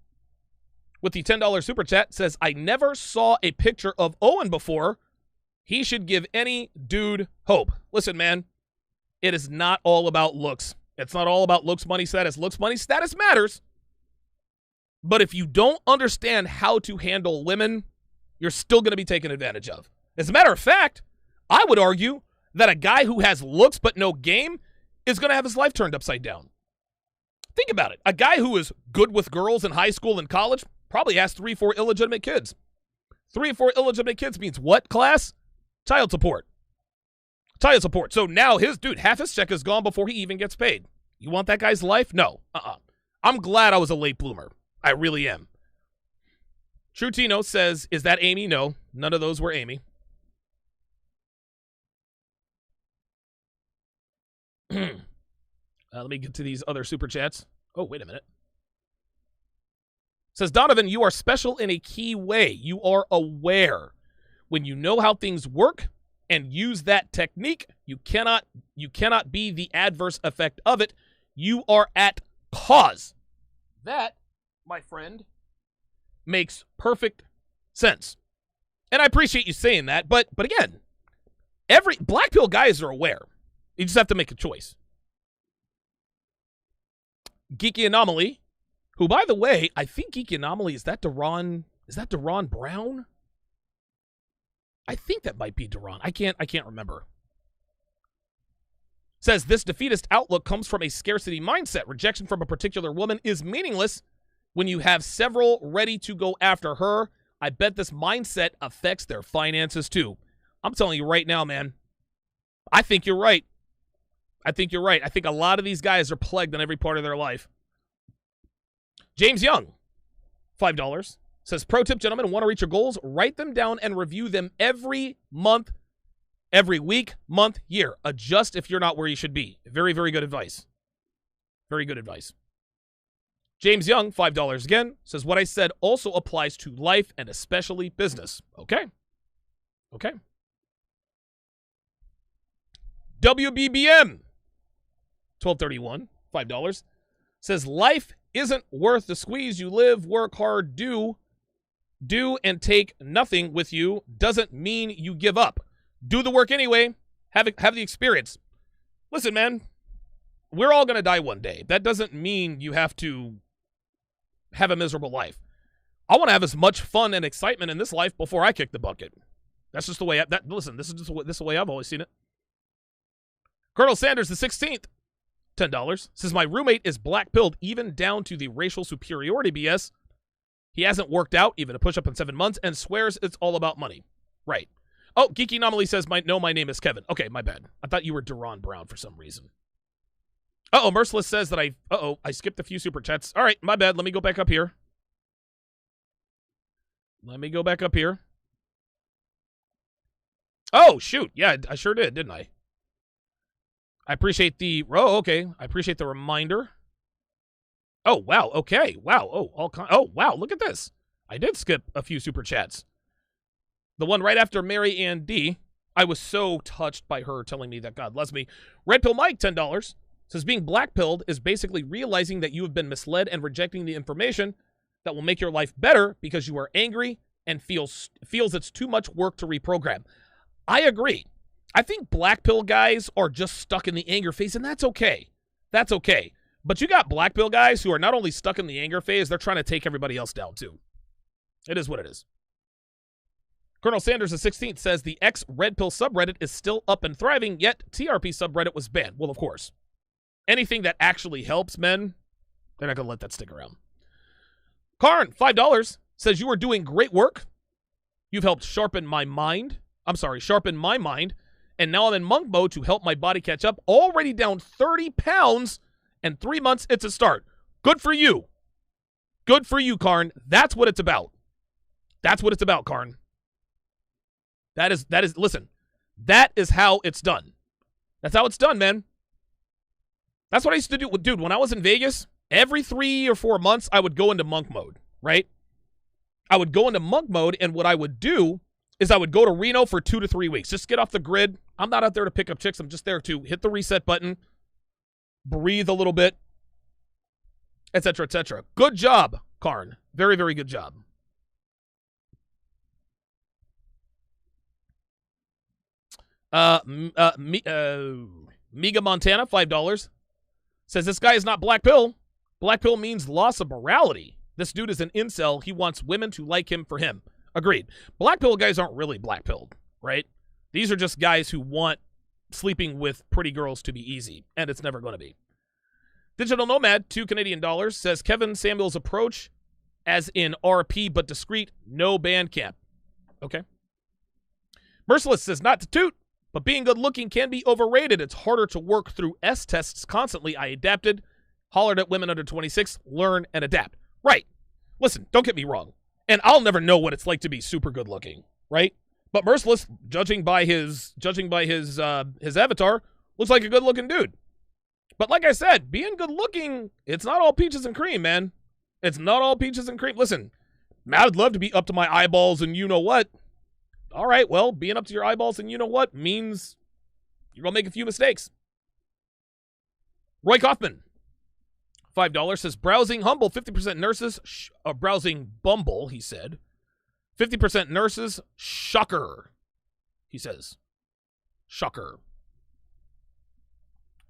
[SPEAKER 5] with the $10 super chat says, I never saw a picture of Owen before. He should give any dude hope. Listen, man, it is not all about looks. It's not all about looks, money, status. Looks, money, status matters. But if you don't understand how to handle women, you're still going to be taken advantage of. As a matter of fact, I would argue that a guy who has looks but no game is going to have his life turned upside down. Think about it. A guy who is good with girls in high school and college probably has 3-4 illegitimate kids. 3 or 4 illegitimate kids means what, class? Child support. Child support. So now half his check is gone before he even gets paid. You want that guy's life? No. I'm glad I was a late bloomer. I really am. True Tino says, is that Amy? No, none of those were Amy. Let me get to these other super chats. Oh, wait a minute. Says, Donovan, you are special in a key way. You are aware. When you know how things work and use that technique, you cannot be the adverse effect of it. You are at cause. That, my friend, makes perfect sense. And I appreciate you saying that, but again, every black pill guys are aware. You just have to make a choice. Geeky Anomaly, who, by the way, I think Geeky Anomaly, is that Deron Brown? I think that might be Deron. I can't remember. Says, this defeatist outlook comes from a scarcity mindset. Rejection from a particular woman is meaningless when you have several ready to go after her. I bet this mindset affects their finances too. I'm telling you right now, man. I think you're right. I think a lot of these guys are plagued in every part of their life. James Young, $5, says, pro tip, gentlemen, want to reach your goals? Write them down and review them every month, every week, month, year. Adjust if you're not where you should be. Very, very good advice. Very good advice. James Young, $5 again, says, what I said also applies to life and especially business. Okay. WBBM, $12.31, $5, says, life isn't worth the squeeze. You live, work hard, do and take nothing with you doesn't mean you give up. Do the work anyway. Have the experience. Listen, man, we're all going to die one day. That doesn't mean you have to have a miserable life. I want to have as much fun and excitement in this life before I kick the bucket. That's just the way this is the way I've always seen it. Colonel Sanders, the 16th, $10, says, my roommate is black-pilled even down to the racial superiority BS. He hasn't worked out, even a push-up in 7 months, and swears it's all about money. Right. Oh, Geeky Anomaly says, my name is Kevin. Okay, my bad. I thought you were Deron Brown for some reason. Uh-oh, Merciless says that I skipped a few super chats. All right, my bad. Let me go back up here. Oh, shoot. Yeah, I sure did, didn't I? I appreciate the... Oh, okay. I appreciate the reminder. Oh, wow. Okay. Wow. Oh, wow. Look at this. I did skip a few super chats. The one right after Mary Ann D. I was so touched by her telling me that God loves me. Red Pill Mike, $10, says, being black-pilled is basically realizing that you have been misled and rejecting the information that will make your life better because you are angry and feels it's too much work to reprogram. I agree. I think black pill guys are just stuck in the anger phase, and that's okay. That's okay. But you got black pill guys who are not only stuck in the anger phase, they're trying to take everybody else down too. It is what it is. Colonel Sanders, the 16th, says the ex-Red Pill subreddit is still up and thriving, yet TRP subreddit was banned. Well, of course. Anything that actually helps men, they're not going to let that stick around. Karn, $5, says you are doing great work. You've helped sharpen my mind. And now I'm in monk mode to help my body catch up. Already down 30 pounds, and 3 months, it's a start. Good for you. Good for you, Karn. That's what it's about. That's what it's about, Karn. Listen, that is how it's done. That's how it's done, man. That's what I used to do. Dude, when I was in Vegas, every 3 or 4 months, I would go into monk mode, right? I would go into monk mode, and what I would do is I would go to Reno for 2 to 3 weeks. Just get off the grid. I'm not out there to pick up chicks. I'm just there to hit the reset button, breathe a little bit, etc., etc. Good job, Karn. Very, very good job. Miga Montana, $5, says this guy is not black pill. Black pill means loss of morality. This dude is an incel. He wants women to like him for him. Agreed. Black pill guys aren't really black pilled, right? These are just guys who want sleeping with pretty girls to be easy, and it's never going to be. Digital Nomad, $2 Canadian, says Kevin Samuel's approach, as in RP but discreet, no band camp. Okay. Merciless says not to toot, but being good looking can be overrated. It's harder to work through S tests constantly. I adapted. hollered at women under 26, learn and adapt. Right. Listen, don't get me wrong. And I'll never know what it's like to be super good looking, right? But Merciless, judging by his avatar, looks like a good looking dude. But like I said, being good looking, it's not all peaches and cream, man. It's not all peaches and cream. Listen, I'd love to be up to my eyeballs and you know what. All right, well, being up to your eyeballs and you know what means you're going to make a few mistakes. Roy Kaufman, $5, says, browsing humble, 50% nurses, browsing Bumble, he said. 50% nurses, shocker, he says. Shocker.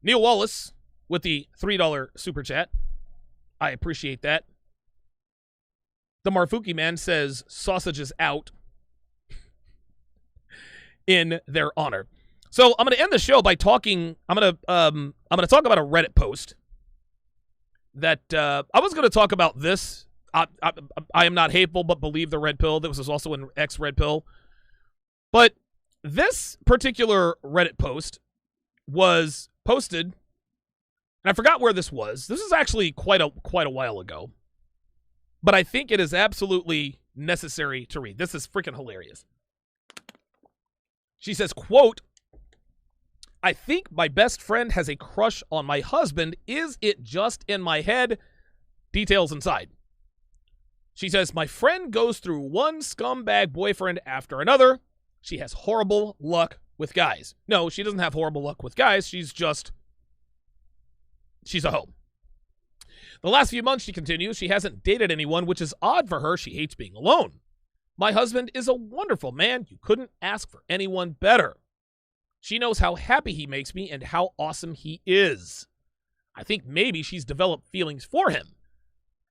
[SPEAKER 5] Neil Wallace with the $3 super chat. I appreciate that. The Marfuki man says, sausages out in their honor. So I'm going to end the show by talking. I'm going to talk about a Reddit post that I was going to talk about this. I am not hateful, but believe the red pill. That was also an ex-red pill. But this particular Reddit post was posted, and I forgot where this was. This is actually quite a while ago. But I think it is absolutely necessary to read. This is freaking hilarious. She says, quote, I think my best friend has a crush on my husband. Is it just in my head? Details inside. She says, my friend goes through one scumbag boyfriend after another. She has horrible luck with guys. No, she doesn't have horrible luck with guys. She's a hoe. The last few months, she continues, she hasn't dated anyone, which is odd for her. She hates being alone. My husband is a wonderful man. You couldn't ask for anyone better. She knows how happy he makes me and how awesome he is. I think maybe she's developed feelings for him.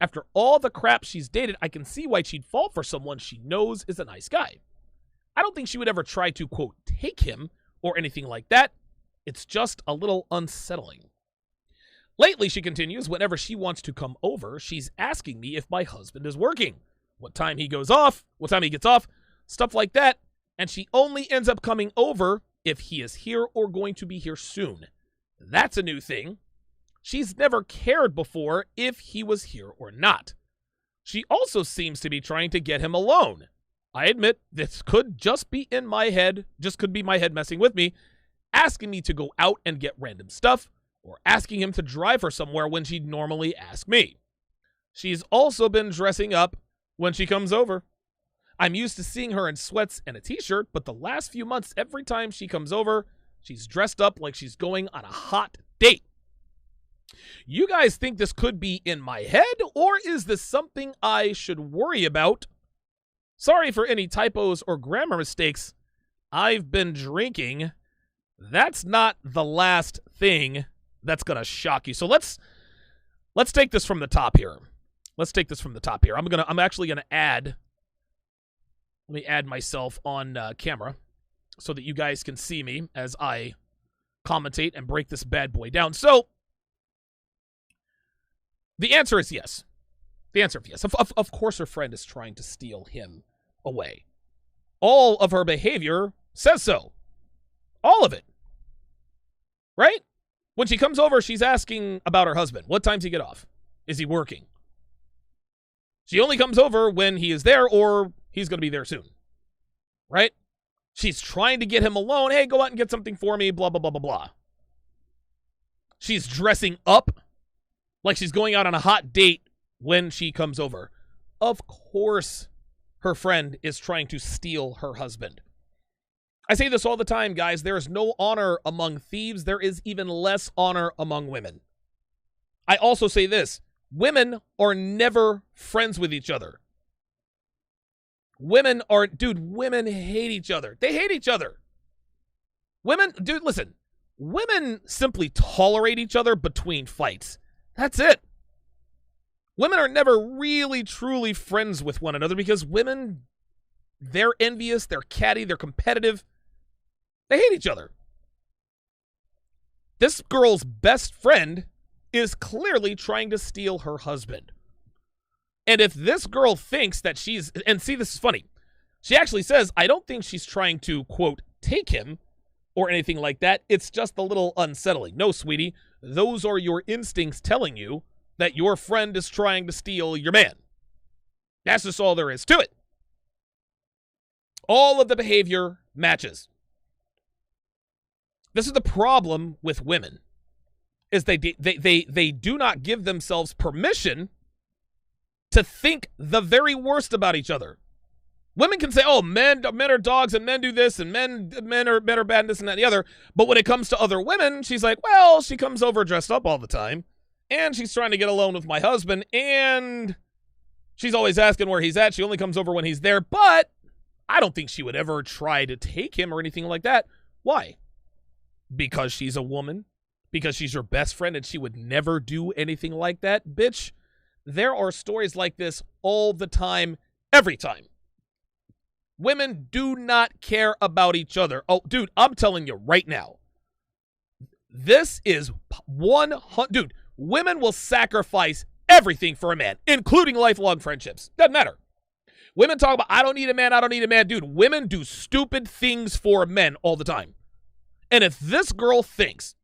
[SPEAKER 5] After all the crap she's dated, I can see why she'd fall for someone she knows is a nice guy. I don't think she would ever try to, quote, take him or anything like that. It's just a little unsettling. Lately, she continues, whenever she wants to come over, she's asking me if my husband is working, what time he gets off, stuff like that, and she only ends up coming over if he is here or going to be here soon. That's a new thing. She's never cared before if he was here or not. She also seems to be trying to get him alone. I admit this could just be in my head, could be my head messing with me, asking me to go out and get random stuff, or asking him to drive her somewhere when she'd normally ask me. She's also been dressing up when she comes over. I'm used to seeing her in sweats and a t-shirt, but the last few months, every time she comes over, she's dressed up like she's going on a hot date. You guys think this could be in my head, or is this something I should worry about? Sorry for any typos or grammar mistakes. I've been drinking. That's not the last thing that's going to shock you. So let's take this from the top here. I'm actually going to let me add myself on camera so that you guys can see me as I commentate and break this bad boy down. So the answer is yes. Of course her friend is trying to steal him away. All of her behavior says so. All of it. Right? When she comes over, she's asking about her husband. What time's he get off? Is he working? She only comes over when he is there or he's going to be there soon. Right? She's trying to get him alone. Hey, go out and get something for me, blah, blah, blah, blah, blah. She's dressing up like she's going out on a hot date when she comes over. Of course, her friend is trying to steal her husband. I say this all the time, guys. There is no honor among thieves. There is even less honor among women. I also say this. Women are never friends with each other. Women hate each other. They hate each other. Listen. Women simply tolerate each other between fights. That's it. Women are never really, truly friends with one another because women, they're envious, they're catty, they're competitive. They hate each other. This girl's best friend is clearly trying to steal her husband. And if this girl thinks that and see, this is funny. She actually says, I don't think she's trying to, quote, take him, or anything like that. It's just a little unsettling. No, sweetie, those are your instincts telling you that your friend is trying to steal your man. That's just all there is to it. All of the behavior matches. This is the problem with women, is they do not give themselves permission to think the very worst about each other. Women can say, "Oh, men are dogs, and men do this, and men are bad, and this and that and the other." But when it comes to other women, she's like, "Well, she comes over dressed up all the time, and she's trying to get alone with my husband, and she's always asking where he's at. She only comes over when he's there, but I don't think she would ever try to take him or anything like that." Why? Because she's a woman? Because she's your best friend and she would never do anything like that? Bitch, there are stories like this all the time, every time. Women do not care about each other. Oh, dude, I'm telling you right now. This is 100. Dude, women will sacrifice everything for a man, including lifelong friendships. Doesn't matter. Women talk about, I don't need a man, I don't need a man. Dude, women do stupid things for men all the time. And if this girl thinks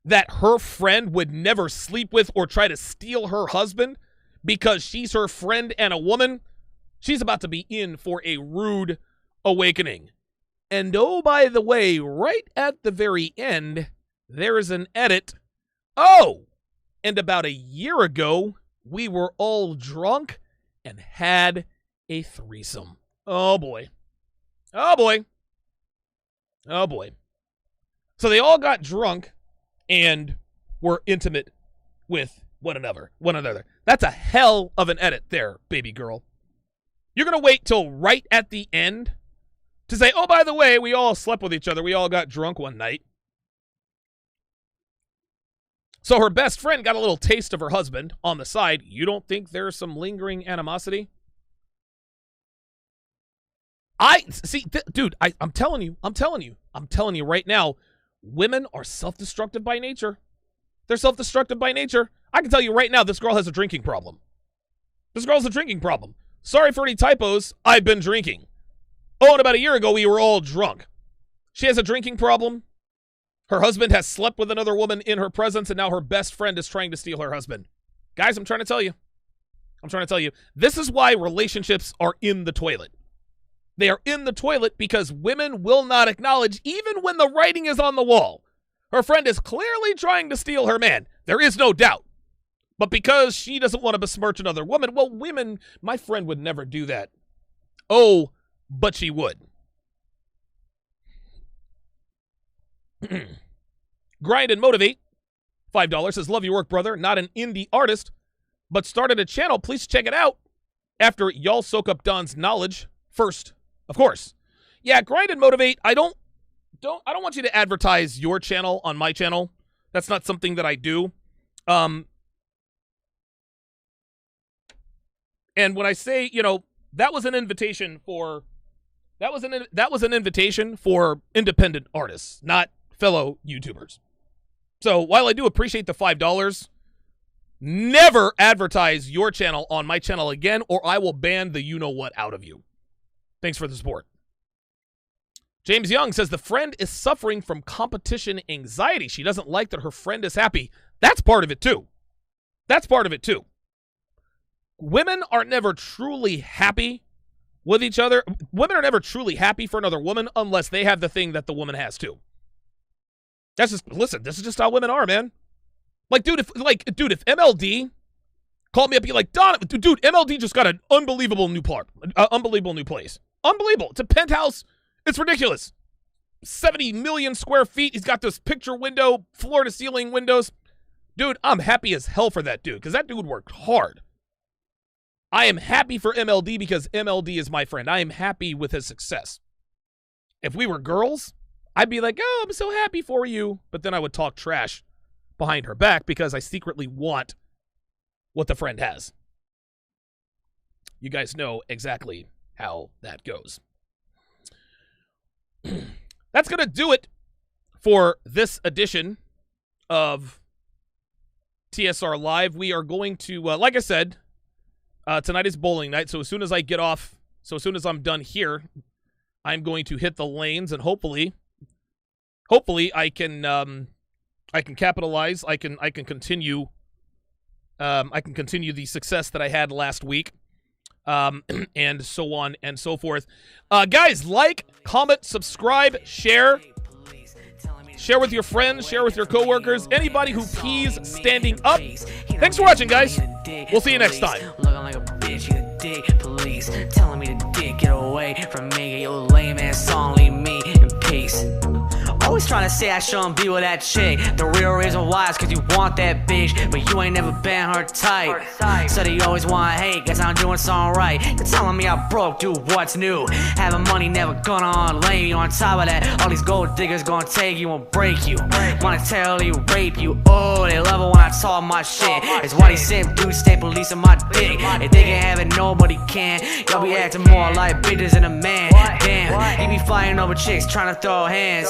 [SPEAKER 5] that her friend would never sleep with or try to steal her husband because she's her friend and a woman, she's about to be in for a rude awakening. And oh, by the way, right at the very end, there is an edit. Oh, and about a year ago, we were all drunk and had a threesome. Oh, boy. Oh, boy. Oh, boy. So they all got drunk and were intimate with one another. That's a hell of an edit there, baby girl. You're going to wait till right at the end to say, "Oh, by the way, we all slept with each other. We all got drunk one night." So her best friend got a little taste of her husband on the side. You don't think there's some lingering animosity? Dude, I'm telling you right now, women are self-destructive by nature. They're self-destructive by nature. I can tell you right now, this girl has a drinking problem. Sorry for any typos. I've been drinking. Oh, and about a year ago, we were all drunk. She has a drinking problem. Her husband has slept with another woman in her presence, and now her best friend is trying to steal her husband. Guys, I'm trying to tell you. This is why relationships are in the toilet. They are in the toilet because women will not acknowledge, even when the writing is on the wall, her friend is clearly trying to steal her man. There is no doubt. But because she doesn't want to besmirch another woman, well, women, my friend would never do that. Oh, but she would. Grind and Motivate, $5, says, "Love your work, brother. Not an indie artist, but started a channel. Please check it out after y'all soak up Don's knowledge first, of course." Yeah, Grind and Motivate. I don't want you to advertise your channel on my channel. That's not something that I do. And when I say, that was an invitation for independent artists, not fellow YouTubers. So while I do appreciate the $5, never advertise your channel on my channel again, or I will ban the you-know-what out of you. Thanks for the support. James Young says, "The friend is suffering from competition anxiety. She doesn't like that her friend is happy." That's part of it, too. Women are never truly happy with each other. Women are never truly happy for another woman unless they have the thing that the woman has, too. This is just how women are, man. Dude, if MLD called me up, be like, dude, MLD just got an unbelievable new place. Unbelievable. It's a penthouse. It's ridiculous. 70 million square feet. He's got this picture window, floor to ceiling windows. Dude, I'm happy as hell for that dude, because that dude worked hard. I am happy for MLD because MLD is my friend. I am happy with his success. If we were girls, I'd be like, "Oh, I'm so happy for you." But then I would talk trash behind her back because I secretly want what the friend has. You guys know exactly how that goes. That's going to do it for this edition of TSR Live. We are going to, like I said, tonight is bowling night, so as soon as I get off, as soon as I'm done here, I'm going to hit the lanes and hopefully hopefully I can capitalize. I can continue. I can continue the success that I had last week, and so on and so forth. Guys, like, comment, subscribe, share. Share with your friends, share with your coworkers, anybody who pees standing up. Thanks for watching, guys. We'll see you next time.
[SPEAKER 3] Looking like a bitch, you the dick police. Telling me to dick, get away from me. Your lame ass song, leave me in peace. Always trying to say I shouldn't be with that chick. The real reason why is cause you want that bitch, but you ain't never been her type. So they always wanna hate, guess I'm doing something right. You're telling me I'm broke, dude, what's new? Having money never gonna lay you. On top of that, all these gold diggers gonna take you and break you. Monetarily rape you, oh, they love it when I talk my shit. It's why these same dudes stay policing my dick. If they can have it, nobody can. Y'all be acting more like bitches than a man. Damn, you be fighting over chicks trying to throw hands.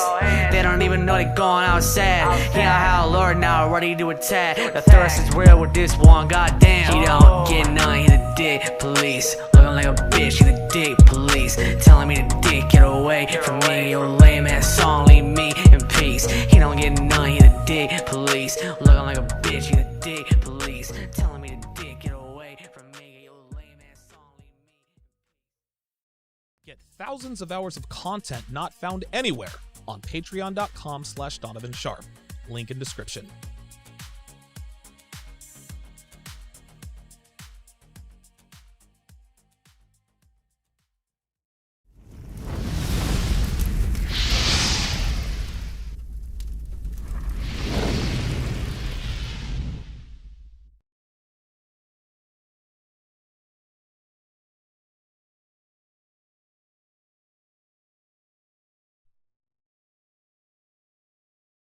[SPEAKER 3] They don't even know they going outside. He out how Lord now ready to attack. The thirst is real with this one, goddamn. He don't get none, he the dick police. Looking like a bitch, he the dick police. Telling me to dick, get away from me. Your lame ass song, leave me in peace. He don't get none, he the dick police. Looking like a bitch, he the dick police. Telling me to dick, get away from me. Your lame ass song, leave me.
[SPEAKER 5] Get thousands of hours of content not found anywhere on patreon.com/Donovan Sharpe. Link in description.